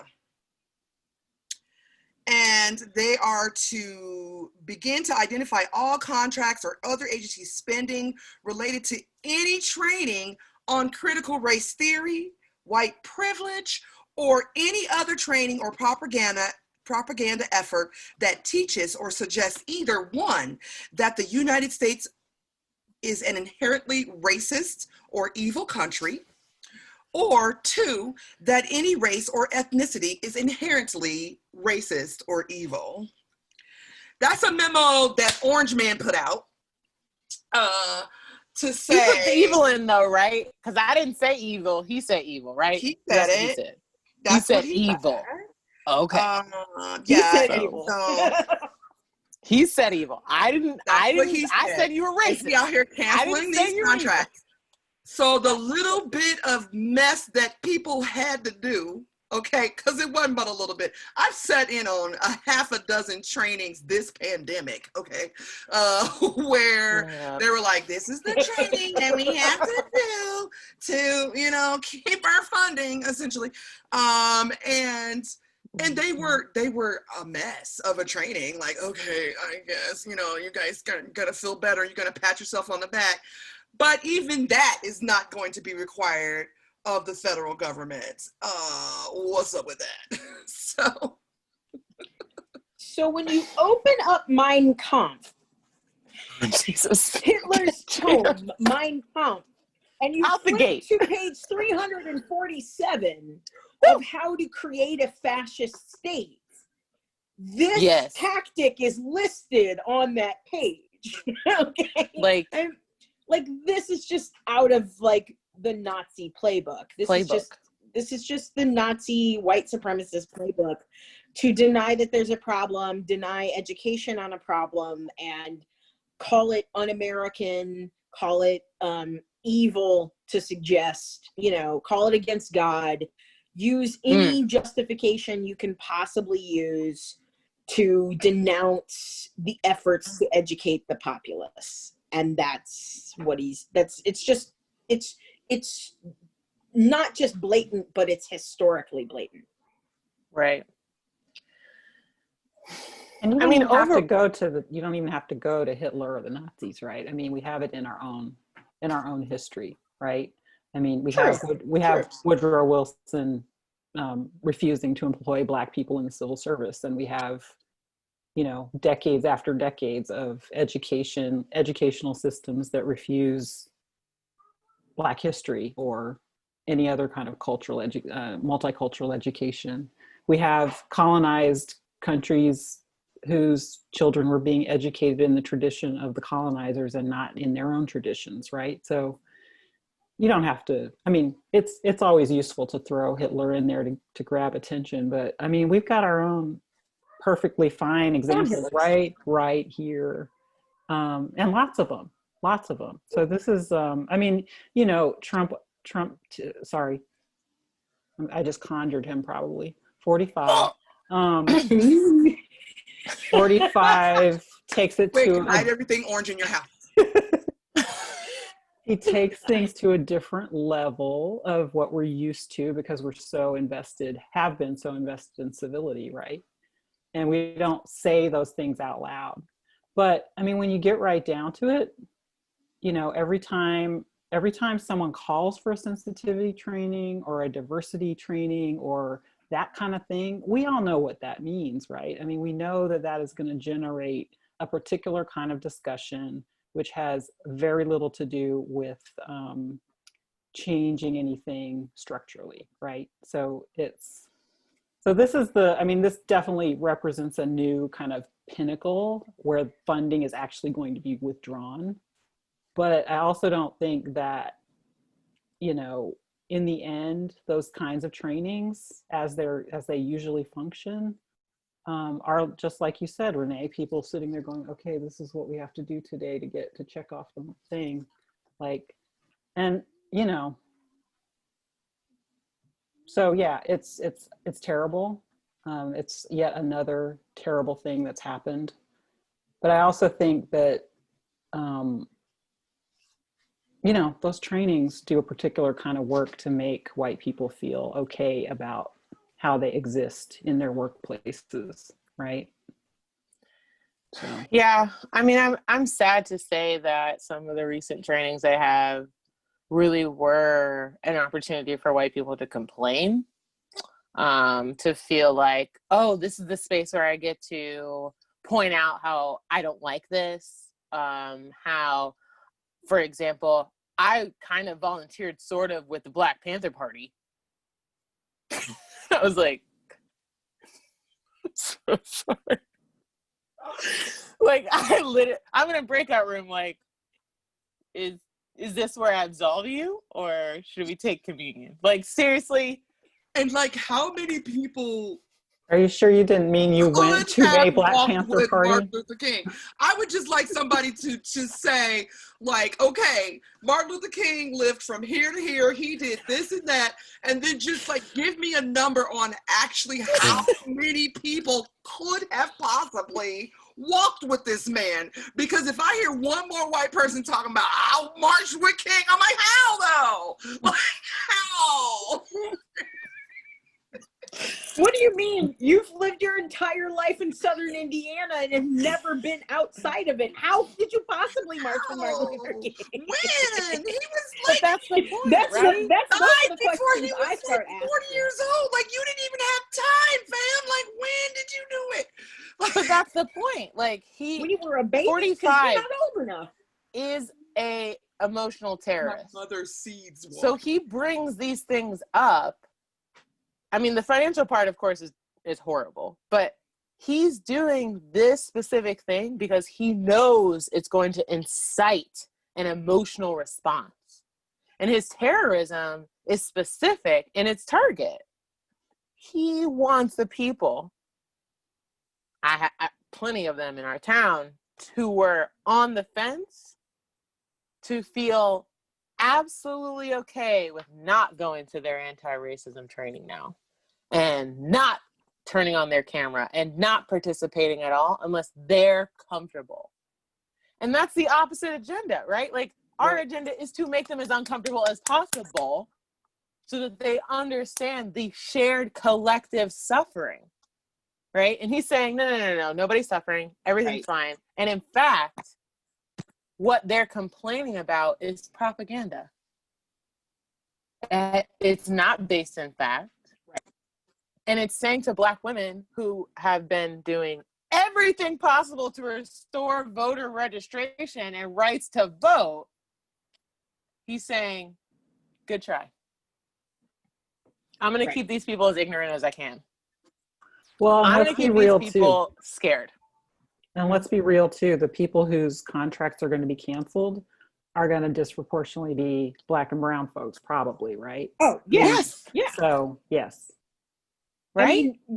And they are to begin to identify all contracts or other agency spending related to any training on critical race theory, white privilege, or any other training or propaganda effort that teaches or suggests either one, that the United States is an inherently racist or evil country, or two, that any race or ethnicity is inherently racist or evil. That's a memo that Orange Man put out to say. You put the evil in though, right? Because I didn't say evil. He said evil, right? He said That's it. What he said. That's he what said evil. Said. Okay. He said evil. So, he said evil. I didn't. I said you were racist. He out here canceling these contracts. So the little bit of mess that people had to do, okay, because it wasn't but a little bit. I've sat in on a half a dozen trainings this pandemic, okay, where they were like, this is the training that we have to do to, keep our funding, essentially. And they were a mess of a training. Like, okay, I guess, you guys gotta feel better. You're gonna pat yourself on the back. But even that is not going to be required of the federal government. What's up with that? So when you open up Mein Kampf, Jesus. Hitler's tome, Mein Kampf, and you Out the flip gate. to page 347 of how to create a fascist state, this tactic is listed on that page. Okay, like this is just out of like the Nazi playbook. This is just the Nazi white supremacist playbook to deny that there's a problem, deny education on a problem, and call it un-American, call it evil to suggest, call it against God, use any justification you can possibly use to denounce the efforts to educate the populace. And that's what it's not just blatant, but it's historically blatant. Right. And you don't even have to go to Hitler or the Nazis, right? I mean, we have it in our own history, right? I mean, we have Woodrow Wilson refusing to employ Black people in the civil service, and we have you know, decades after decades of educational systems that refuse Black history or any other kind of multicultural education. We have colonized countries whose children were being educated in the tradition of the colonizers and not in their own traditions, right? So you don't have to, I mean, it's always useful to throw Hitler in there to grab attention, but I mean, we've got our own perfectly fine examples right here, and lots of them. So this is, I mean, you know, Trump, sorry, I just conjured him probably, 45. 45 takes it to hide everything orange in your house. He takes things to a different level of what we're used to because we're so invested, have been so invested in civility, right? And we don't say those things out loud. But I mean, when you get right down to it, you know, every time someone calls for a sensitivity training or a diversity training or that kind of thing, we all know what that means, right? I mean, we know that that is going to generate a particular kind of discussion, which has very little to do with changing anything structurally, right? So this is this definitely represents a new kind of pinnacle where funding is actually going to be withdrawn. But I also don't think that, you know, in the end, those kinds of trainings, as they usually function, are just like you said, Renee, people sitting there going, okay, this is what we have to do today to check off the thing. Like, and you know, so yeah, it's terrible. It's yet another terrible thing that's happened. But I also think that, you know, those trainings do a particular kind of work to make white people feel okay about how they exist in their workplaces, right? So. Yeah, I mean, I'm sad to say that some of the recent trainings I have really were an opportunity for white people to complain, to feel like, oh, this is the space where I get to point out how I don't like this, how, for example, I kind of volunteered sort of with the Black Panther Party. I was like, so sorry. Like, I'm in a breakout room like, is this where I absolve you or should we take communion? Like, seriously. And like, how many people... Are you sure you didn't mean you went to a Black Panther Party? Martin Luther King. I would just like somebody to say, like, okay, Martin Luther King lived from here to here. He did this and that. And then just like give me a number on actually how many people could have possibly walked with this man. Because if I hear one more white person talking about, I'll march with King, I'm like, how though? Like, how? What do you mean? You've lived your entire life in Southern Indiana and have never been outside of it. How did you possibly march with Martin Luther King? When? He was But like, that's the point, that's right? That's died the before he questions was I start like 40 asking. years old. Like, you didn't even have time, fam. Like, when did you do it? Like, But that's the point. Like, When you were a baby, 45 you're not old enough. is a emotional terrorist. my mother's seeds walk. So he brings these things up. I mean, the financial part, of course, is horrible, but he's doing this specific thing because he knows it's going to incite an emotional response. And his terrorism is specific in its target. He wants the people, I plenty of them in our town, who were on the fence to feel absolutely okay with not going to their anti-racism training now and not turning on their camera and not participating at all unless they're comfortable. And that's the opposite agenda, right? Like, our agenda is to make them as uncomfortable as possible so that they understand the shared collective suffering, right? And he's saying, no, nobody's suffering. Everything's fine. And in fact, what they're complaining about is propaganda. It's not based in fact. And it's saying to Black women who have been doing everything possible to restore voter registration and rights to vote, he's saying, good try. I'm going to keep these people as ignorant as I can. Well, I'm going to keep these people scared. And let's be real too. The people whose contracts are going to be canceled are going to disproportionately be Black and brown folks, probably, right? Oh, yes. Yeah. So, yes. Right? I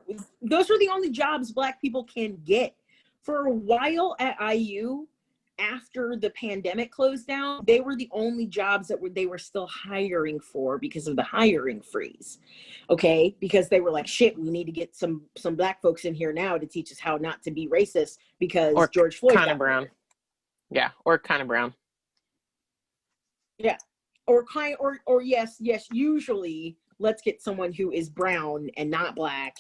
mean, those are the only jobs Black people can get. For a while at IU, after the pandemic closed down, they were the only jobs that they were still hiring for because of the hiring freeze. Okay, because they were like, shit, we need to get some Black folks in here now to teach us how not to be racist because George Floyd kind of brown. Murdered. Yeah, or kind of brown. Yeah, or yes, usually let's get someone who is brown and not Black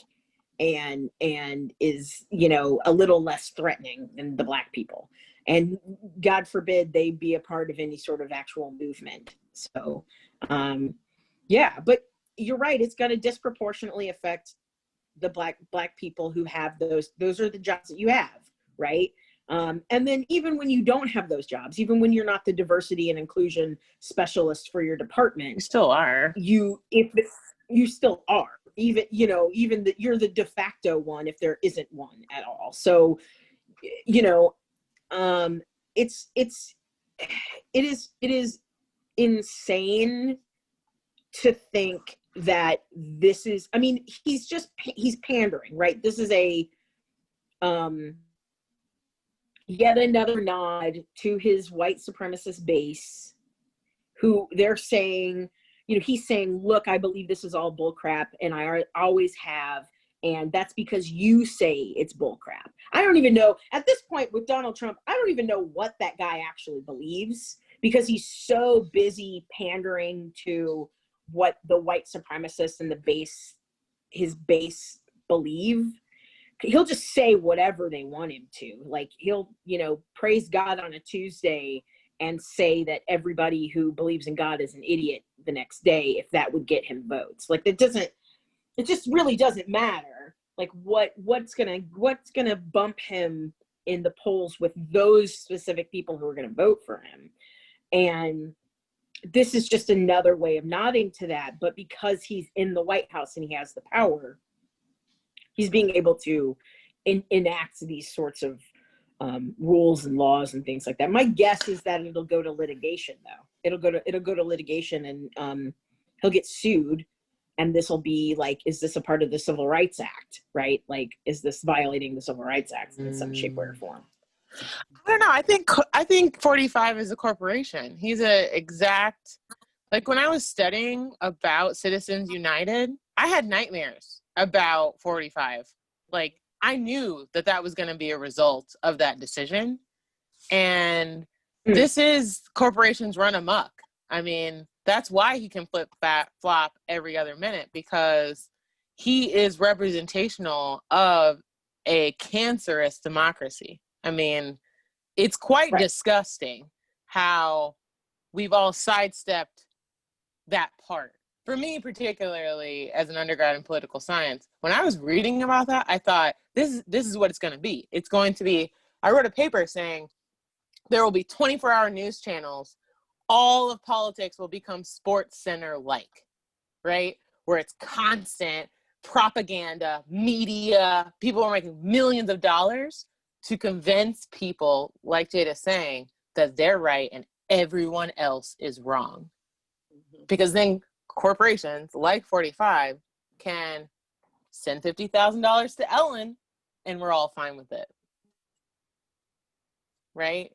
and is, you know, a little less threatening than the Black people. And God forbid they be a part of any sort of actual movement. So, yeah, but you're right. It's going to disproportionately affect the Black people who have those are the jobs that you have, right? And then even when you don't have those jobs, even when you're not the diversity and inclusion specialist for your department, you still are. You still are. Even, you know, you're the de facto one if there isn't one at all. So, you know, it is insane to think that this is, I mean, he's pandering, right? This is a yet another nod to his white supremacist base, who they're saying, you know, he's saying, look, I believe this is all bull crap and I always have. And that's because you say it's bullcrap. I don't even know, at this point with Donald Trump, I don't even know what that guy actually believes because he's so busy pandering to what the white supremacists and his base believe. He'll just say whatever they want him to. Like he'll, you know, praise God on a Tuesday and say that everybody who believes in God is an idiot the next day if that would get him votes. Like it just really doesn't matter, like what's gonna bump him in the polls with those specific people who are gonna vote for him. And this is just another way of nodding to that. But because he's in the White House and he has the power, he's being able to enact these sorts of rules and laws and things like that. My guess is that it'll go to litigation, though. It'll go to litigation, and he'll get sued. And this will be like, is this a part of the Civil Rights Act, right? Like, is this violating the Civil Rights Act in some shape, way, or form? I don't know. I think 45 is a corporation. He's a exact, like when I was studying about Citizens United, I had nightmares about 45. Like I knew that was going to be a result of that decision. And this is corporations run amok. I mean, that's why he can flop every other minute, because he is representational of a cancerous democracy. I mean, it's quite disgusting how we've all sidestepped that part. For me, particularly as an undergrad in political science, when I was reading about that, I thought, this is what it's going to be. It's going to be, I wrote a paper saying there will be 24-hour news channels. All of politics will become Sports Center-like, right? Where it's constant propaganda, media, people are making millions of dollars to convince people, like Jada's saying, that they're right and everyone else is wrong. Because then corporations like 45 can send $50,000 to Ellen and we're all fine with it, right?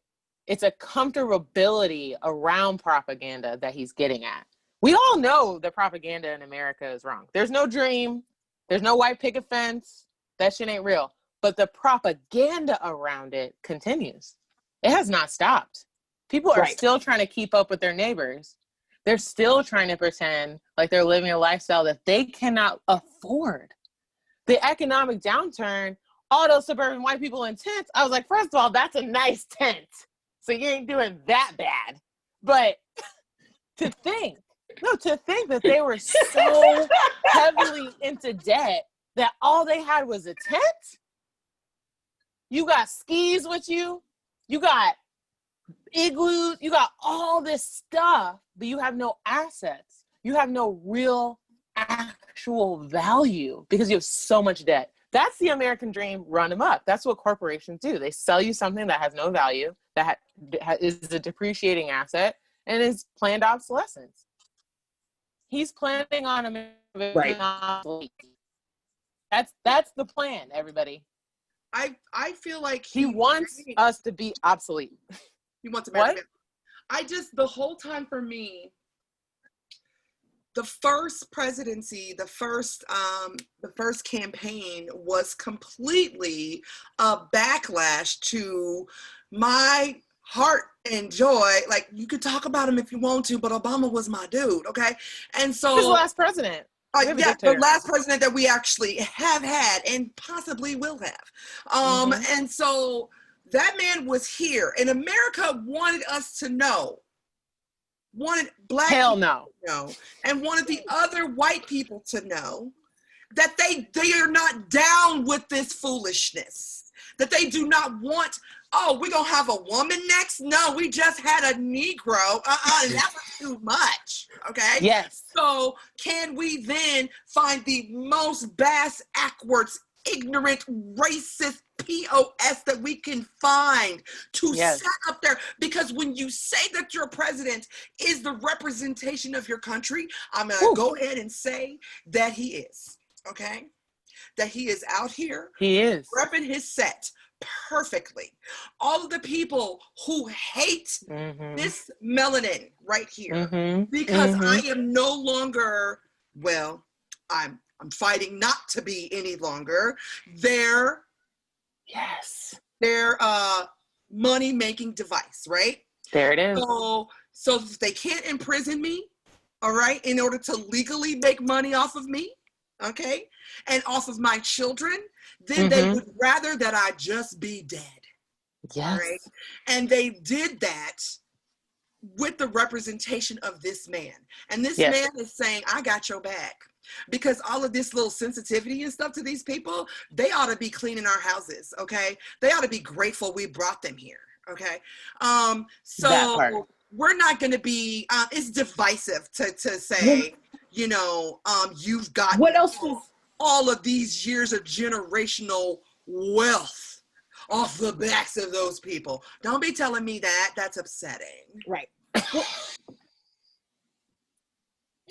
It's a comfortability around propaganda that he's getting at. We all know that propaganda in America is wrong. There's no dream. There's no white picket fence. That shit ain't real. But the propaganda around it continues. It has not stopped. People are still trying to keep up with their neighbors. They're still trying to pretend like they're living a lifestyle that they cannot afford. The economic downturn, all those suburban white people in tents, I was like, first of all, that's a nice tent. So you ain't doing that bad. But to think that they were so heavily into debt that all they had was a tent, You got skis with you. You got igloos. You got all this stuff, but you have no assets. You have no real actual value because you have so much debt. That's the American dream run amok. That's what corporations do. They sell you something that has no value, that is a depreciating asset, and is planned obsolescence. He's planning on American obsolete. That's the plan, everybody. I feel like he wants us to be obsolete. He wants America. The whole time for me, the first presidency, the first campaign was completely a backlash to my heart and joy. Like, you could talk about him if you want to, but Obama was my dude, okay? And so his last president. Yeah, the last president that we actually have had and possibly will have. And so that man was here, and America wanted us to know, wanted black people to know, and wanted the other white people to know that they are not down with this foolishness, that they do not want, oh, we're going to have a woman next? No, we just had a Negro. And that was too much, okay? Yes. So can we then find the most bass-ackwards, ignorant, racist POS that we can find to set up there? Because when you say that your president is the representation of your country, I'm going to go ahead and say that he is, okay? That he is out here. He is. Repping his set perfectly. All of the people who hate this melanin right here, because I am no longer, well, I'm fighting not to be any longer their money-making device, right? There it is. So if they can't imprison me, all right, in order to legally make money off of me, okay, and off of my children, then they would rather that I just be dead. Yes. Right? And they did that with the representation of this man. And this man is saying, I got your back. Because all of this little sensitivity and stuff to these people, they ought to be cleaning our houses, okay? They ought to be grateful we brought them here, okay? So we're not going to be, it's divisive to say, you know, you've got what else is all of these years of generational wealth off the backs of those people. Don't be telling me that. That's upsetting. Right.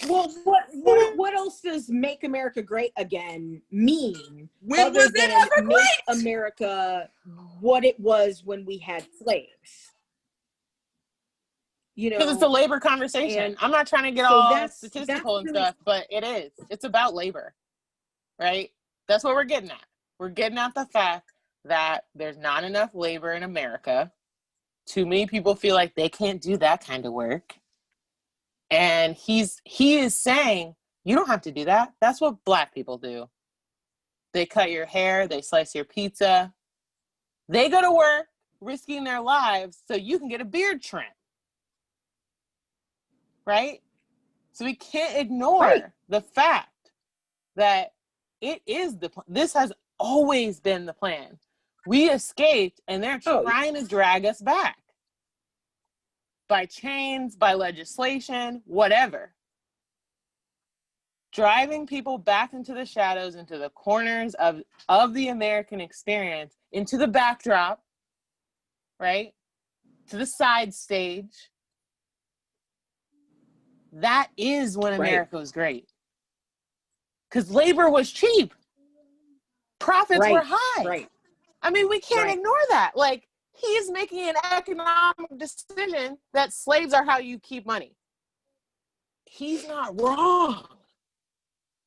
Well, what else does "Make America Great Again" mean? When was it ever make great? America what it was when we had slaves? You know, because it's a labor conversation. I'm not trying to get all statistical and stuff, but it is. It's about labor, right? That's what we're getting at. We're getting at the fact that there's not enough labor in America. Too many people feel like they can't do that kind of work. And he is saying, you don't have to do that. That's what Black people do. They cut your hair, they slice your pizza. They go to work risking their lives so you can get a beard trim. Right? So we can't ignore the fact that it is this has always been the plan. We escaped and they're trying to drag us back. By chains, by legislation, whatever. Driving people back into the shadows, into the corners of the American experience, into the backdrop, right? To the side stage. That is when America was great. Because labor was cheap. Profits were high. Right. I mean, we can't ignore that. Like, he's making an economic decision that slaves are how you keep money. He's not wrong.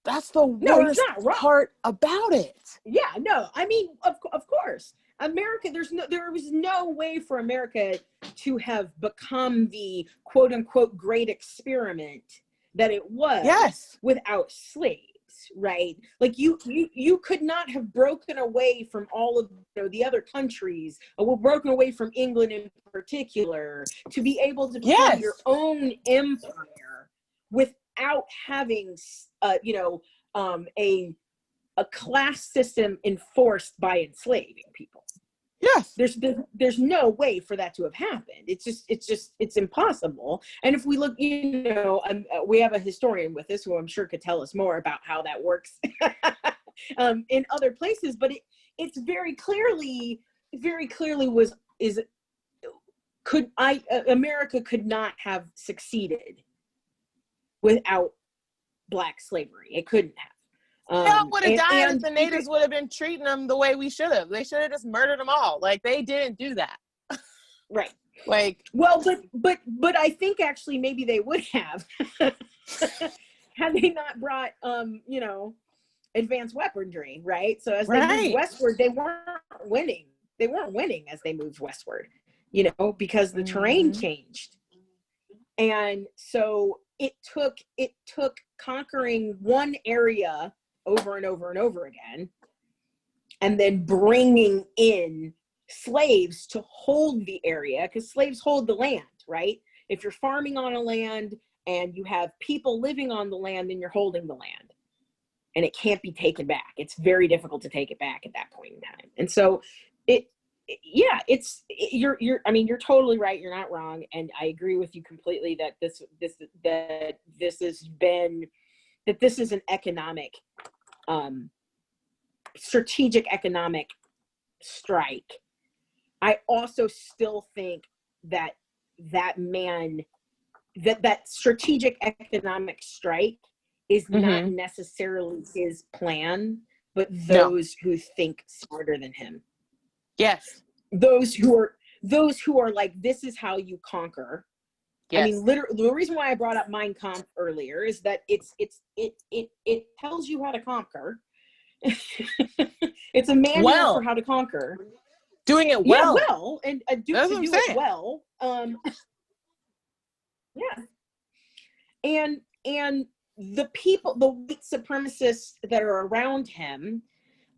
That's the worst part about it. Yeah, no, I mean, of course. America, there was no way for America to have become the quote unquote great experiment that it was without slaves, right? Like you could not have broken away from all of the other countries, or broken away from England in particular, to be able to become your own empire without having a class system enforced by enslaving people. Yes. There's no way for that to have happened. It's impossible. And if we look, we have a historian with us who I'm sure could tell us more about how that works in other places, but it's very clearly America could not have succeeded without Black slavery. It couldn't have. They all would have died if the natives would have been treating them the way we should have. They should have just murdered them all. Like, they didn't do that. Right. Like, well, but I think actually maybe they would have had they not brought advanced weaponry, right? So as they moved westward, they weren't winning. They weren't winning as they moved westward, because the terrain changed. And so it took conquering one area over and over and over again, and then bringing in slaves to hold the area, because slaves hold the land, right? If you're farming on a land and you have people living on the land, then you're holding the land, and it can't be taken back. It's very difficult to take it back at that point in time. And so you're totally right. You're not wrong. And I agree with you completely that this is an economic, strategic economic strike. I also still think that strategic economic strike is not necessarily his plan, but those who think smarter than him. Yes. Those who are like, this is how you conquer. Yes. I mean, literally, the reason why I brought up Mein Kampf earlier is that it tells you how to conquer. It's a manual for how to conquer. Doing it well. Yeah, well, and do it well. Yeah. And the people, the white supremacists that are around him,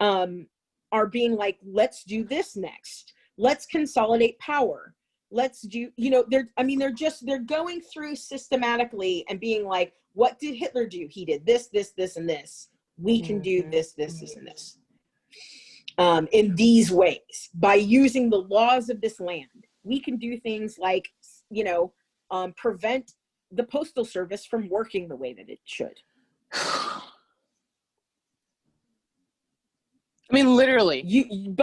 are being like, let's do this next. Let's consolidate power. Let's do, they're going through systematically and being like, what did Hitler do? He did this, this, this, and this. We can do this, this, this, and this. In these ways, by using the laws of this land, we can do things like, prevent the postal service from working the way that it should. I mean, literally,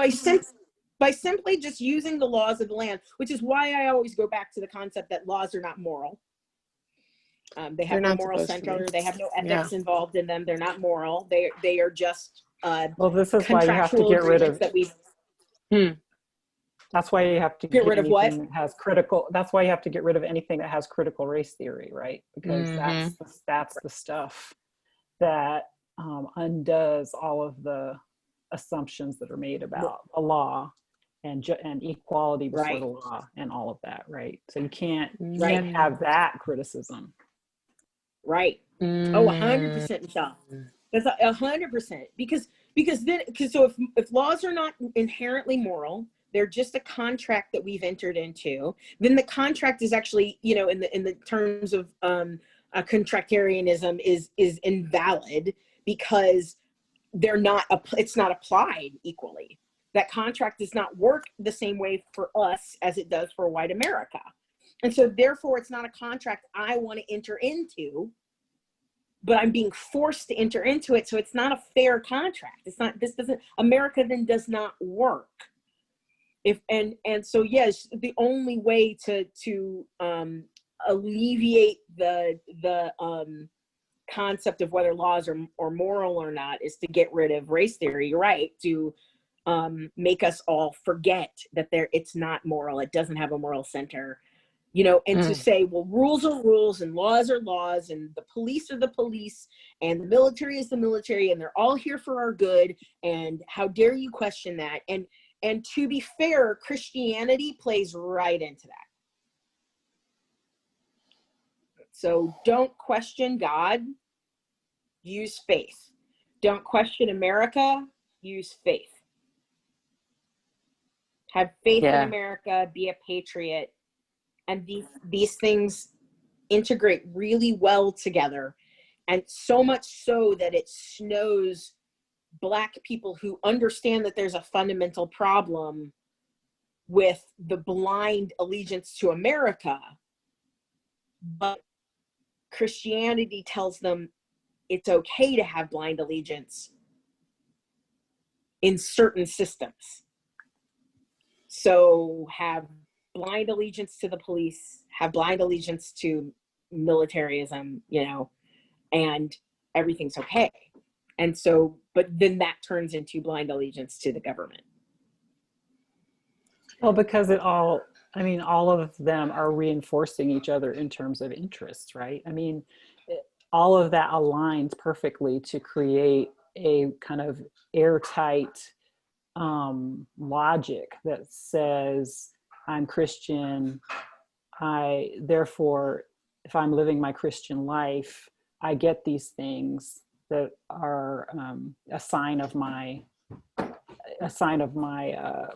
by simply just using the laws of the land, which is why I always go back to the concept that laws are not moral. They have no moral center. They have no ethics involved in them. They're not moral. They are just well, this is why you have to get rid of that we. That's why you have to get rid of what? That has critical. That's why you have to get rid of anything that has critical race theory, right? Because that's the stuff that undoes all of the assumptions that are made about a law and equality before the law and all of that, right? So you can't have that criticism. Right. Oh, 100%, Michelle. That's 100%. Because if laws are not inherently moral, they're just a contract that we've entered into, then the contract is actually, in the terms of contractarianism is invalid, because it's not applied equally. That contract does not work the same way for us as it does for white America. And so therefore it's not a contract I want to enter into, but I'm being forced to enter into it. So it's not a fair contract. America then does not work. So yes, the only way to alleviate the concept of whether laws are moral or not is to get rid of race theory. You're right, to make us all forget that it's not moral. It doesn't have a moral center, and to say, well, rules are rules and laws are laws, and the police are the police and the military is the military, and they're all here for our good, and how dare you question that? And to be fair, Christianity plays right into that. So don't question God, use faith. Don't question America, use faith. Have faith in America, be a patriot. And these things integrate really well together. And so much so that it snows Black people who understand that there's a fundamental problem with the blind allegiance to America, but Christianity tells them it's okay to have blind allegiance in certain systems. So have blind allegiance to the police, have blind allegiance to militarism, you know, and everything's okay. And so, but then that turns into blind allegiance to the government. Well, because all of them are reinforcing each other in terms of interests, right? I mean, all of that aligns perfectly to create a kind of airtight logic that says, I'm Christian, therefore, if I'm living my Christian life, I get these things that are a sign of my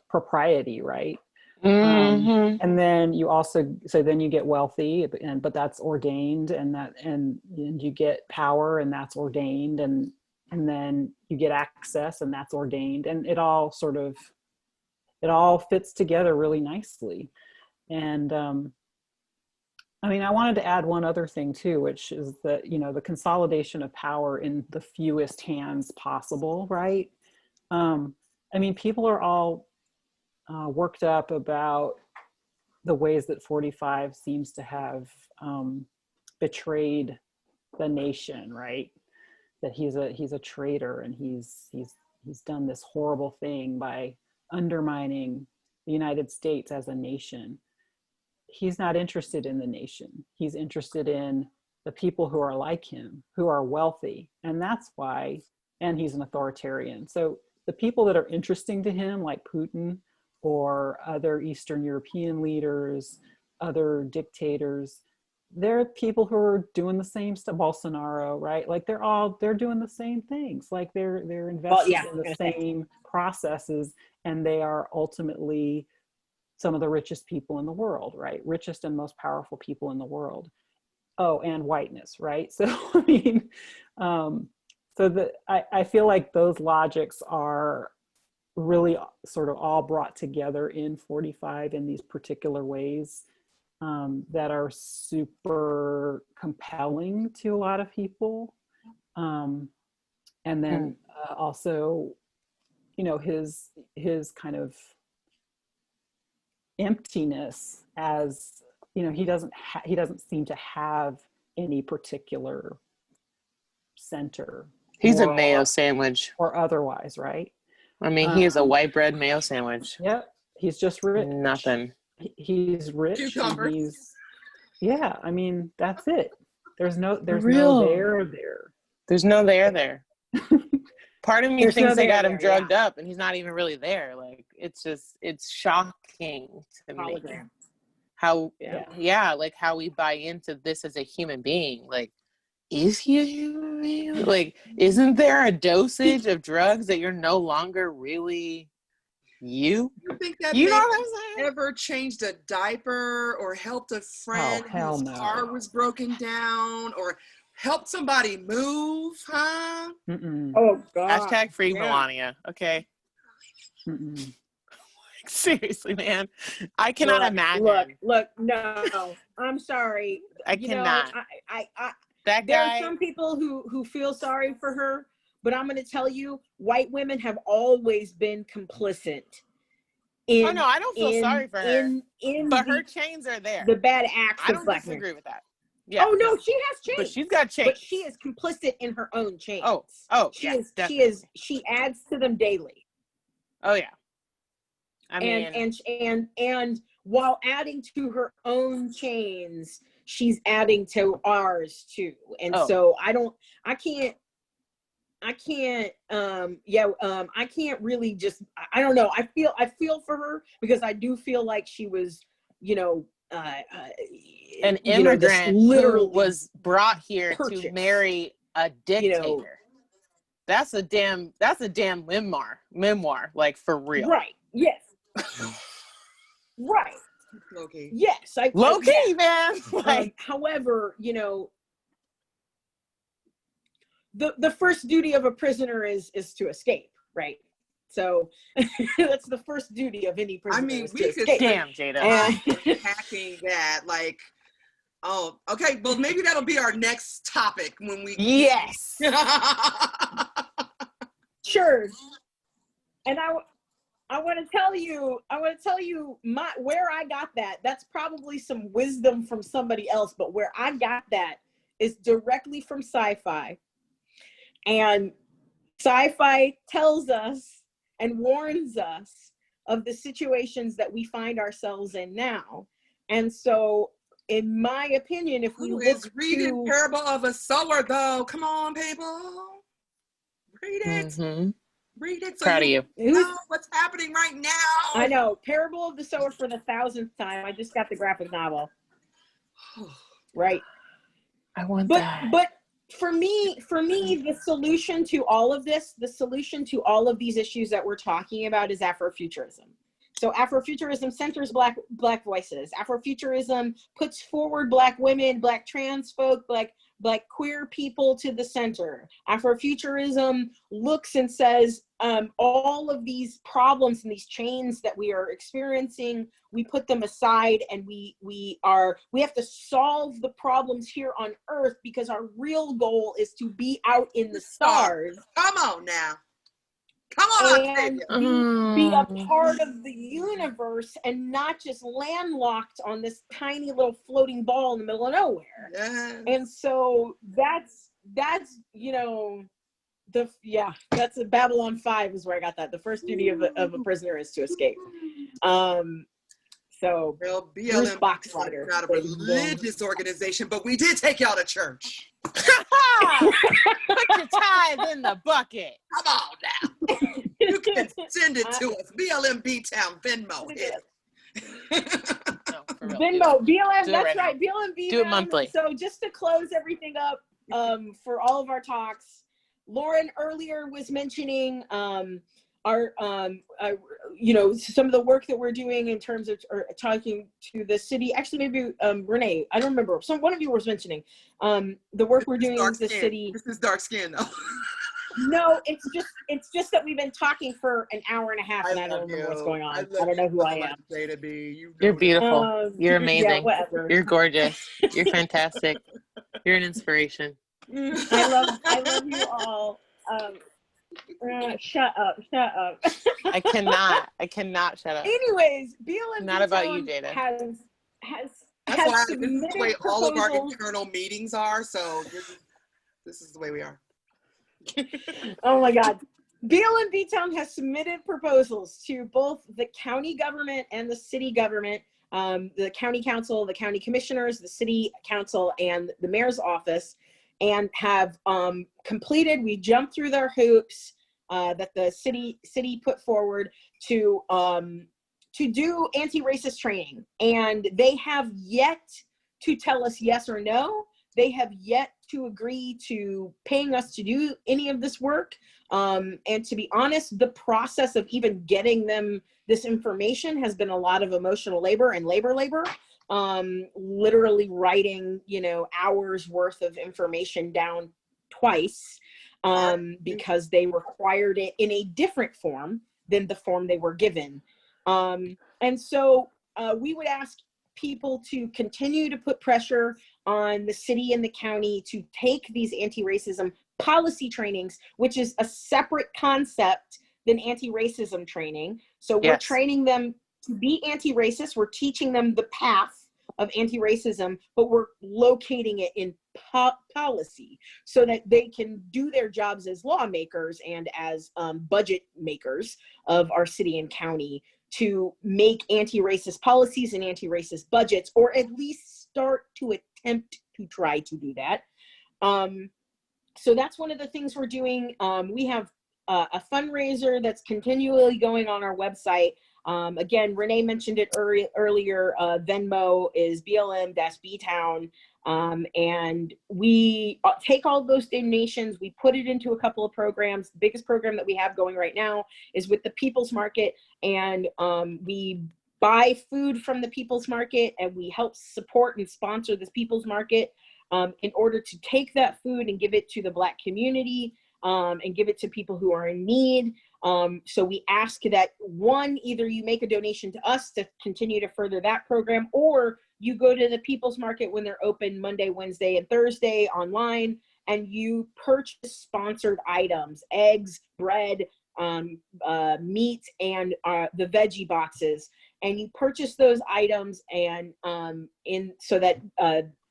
propriety, right? Mm-hmm. And then you also, so then you get wealthy, but that's ordained, and you get power, and that's ordained, and then you get access, and that's ordained, and it all fits together really nicely. And I mean, I wanted to add one other thing too, which is that, you know, the consolidation of power in the fewest hands possible, right? I mean, people are all worked up about the ways that 45 seems to have betrayed the nation, right? That he's a traitor, and he's done this horrible thing by undermining the United States as a nation. He's not interested in the nation. He's interested in the people who are like him, who are wealthy, and that's why. And he's an authoritarian. So the people that are interesting to him, like Putin or other Eastern European leaders, other dictators, they're people who are doing the same stuff. Bolsonaro, right? Like they're doing the same things. Like they're invested in the same processes, and they are ultimately some of the richest people in the world, right? Richest and most powerful people in the world. Oh, and whiteness, right? So I mean, I feel like those logics are really sort of all brought together in 45 in these particular ways that are super compelling to a lot of people. And then also, you know, his kind of emptiness, as you know, he doesn't seem to have any particular center. He's a mayo sandwich, or otherwise, right? I mean, he is a white bread mayo sandwich. Yep, he's just rich. Nothing. He's rich. Cucumber. And yeah, I mean, that's it. There's no there there. There's no there. Part of me thinks they got him drugged up, and he's not even really there. Like, it's shocking to me how, like how we buy into this as a human being. Like, is he a human being? Like, isn't there a dosage of drugs that you're no longer really you? You think that you know man what I'm saying? ever changed a diaper or helped a friend whose car was broken down or helped somebody move, huh? Mm-mm. Oh God! Hashtag free Melania. Okay. Mm-mm. Seriously, man, I cannot imagine. Look, no, I'm sorry. I cannot. There are some people who feel sorry for her, but I'm going to tell you, white women have always been complicit. Oh no, I don't feel sorry for her. But her chains are there. The bad acts I of don't black disagree men. with that. Yeah. Oh no, she has chains. But she's got chains. But she is complicit in her own chains. She adds to them daily. Oh yeah. I mean, and while adding to her own chains, she's adding to ours too. And so I can't really just, I don't know. I feel for her because I do feel like she was, you know, an immigrant who was brought here to marry a dictator. You know, that's a damn memoir, like for real. Right. Yes. Right. Low-key. Yes. Low-key, man. Like, however, you know, the first duty of a prisoner is to escape, right? So that's the first duty of any prisoner. I mean, is we to could escape. Damn, Jada. Hacking that, like, oh, okay. Well, maybe that'll be our next topic when we. Yes. Sure. And I want to tell you where I got that. That's probably some wisdom from somebody else, but where I got that is directly from sci-fi. And sci-fi tells us and warns us of the situations that we find ourselves in now. And so, in my opinion, if we Who look is reading Parable of a Sower, though? Come on, people. Read it. Mm-hmm. Read it so Proud of you. know what's happening right now. I know. Parable of the Sower for the 1,000th time. I just got the graphic novel. Right. I want that. But for me, the solution to all of this, the solution to all of these issues that we're talking about is Afrofuturism. So Afrofuturism centers Black voices. Afrofuturism puts forward Black women, Black trans folk, Black queer people to the center. Afrofuturism looks and says, all of these problems and these chains that we are experiencing, we put them aside, and we have to solve the problems here on Earth, because our real goal is to be out in the stars. Come on now. Come on, and be a part of the universe and not just landlocked on this tiny little floating ball in the middle of nowhere. Yes. And so that's that's a Babylon 5 is where I got that. The first duty of a prisoner is to escape. So well, BLM is not a religious organization, but we did take y'all to church. Put your tithe in the bucket. Come on now. You can send it to us. BLM B-town Venmo. Venmo, BLM, that's right. BLM B-town. Do it monthly. So just to close everything up for all of our talks, Lauren earlier was mentioning our some of the work that we're doing in terms of talking to the city. Actually, maybe Renee, I don't remember. One of you was mentioning the work we're doing in the city. This is dark skin, though. No, it's just that we've been talking for an hour and a half, and I don't remember what's going on. I don't know who I am. You're beautiful. You're amazing. Yeah, whatever. You're gorgeous. You're fantastic. You're an inspiration. I love you all. Shut up. I cannot shut up. Anyways, BLM not about you, Jada. That's why this is the way all of our internal meetings are. So this is the way we are. Oh my God. BLM B-town has submitted proposals to both the county government and the city government, the county council, the county commissioners, the city council, and the mayor's office, and have completed. We jumped through their hoops that the city put forward to do anti-racist training, and they have yet to tell us yes or no. They have yet to agree to paying us to do any of this work. And to be honest, the process of even getting them this information has been a lot of emotional labor and labor. Literally writing, hours worth of information down twice because they required it in a different form than the form they were given. And so we would ask people to continue to put pressure on the city and the county to take these anti-racism policy trainings, which is a separate concept than anti-racism training. So we're training them to be anti-racist. We're teaching them the path of anti-racism, but we're locating it in policy so that they can do their jobs as lawmakers and as budget makers of our city and county to make anti-racist policies and anti-racist budgets, or at least start to attempt to try to do that. So that's one of the things we're doing. We have a fundraiser that's continually going on our website. Again, Renee mentioned it earlier. Venmo is BLM-B-town. And we take all those donations, we put it into a couple of programs. The biggest program that we have going right now is with the People's Market, and we buy food from the People's Market, and we help support and sponsor this People's Market in order to take that food and give it to the Black community and give it to people who are in need. So we ask that, one, either you make a donation to us to continue to further that program, or you go to the People's Market when they're open Monday, Wednesday, and Thursday online, and you purchase sponsored items, eggs, bread, meat, and the veggie boxes. And you purchase those items and so that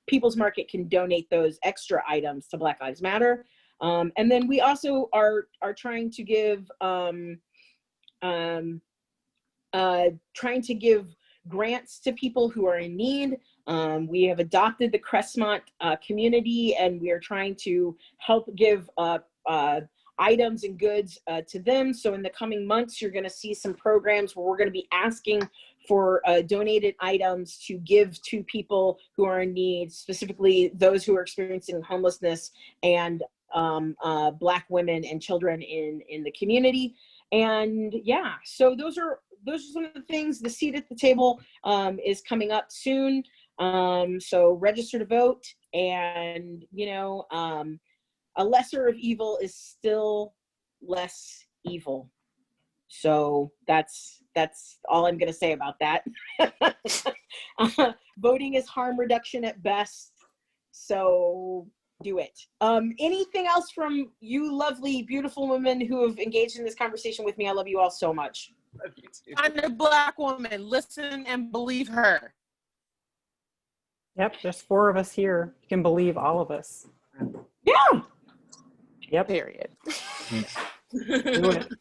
People's Market can donate those extra items to Black Lives Matter. And then we also are trying to give grants to people who are in need. We have adopted the Crestmont community, and we are trying to help give items and goods to them. So in the coming months, you're going to see some programs where we're going to be asking for donated items to give to people who are in need, specifically those who are experiencing homelessness and Black women and children in the community. And yeah, so those are some of the things. The seat at the table is coming up soon. So register to vote, and a lesser of evil is still less evil. So that's all I'm going to say about that. Voting is harm reduction at best. So do it. Anything else from you lovely, beautiful women who have engaged in this conversation with me? I love you all so much. Love you too. Find a Black woman, listen and believe her. Yep, there's 4 of us here. You can believe all of us. Yeah. Yep. Period. Doing it.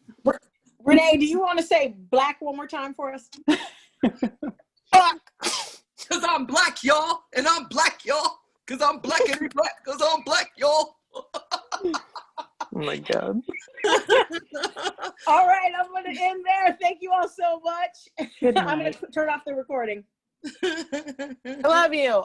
Renee, do you want to say Black one more time for us? Black, cause I'm Black, y'all, and I'm Black, y'all, cause I'm Black and Black, cause I'm Black, y'all. Oh my God. All right, I'm going to end there. Thank you all so much. Good I'm going night. to turn off the recording. I love you.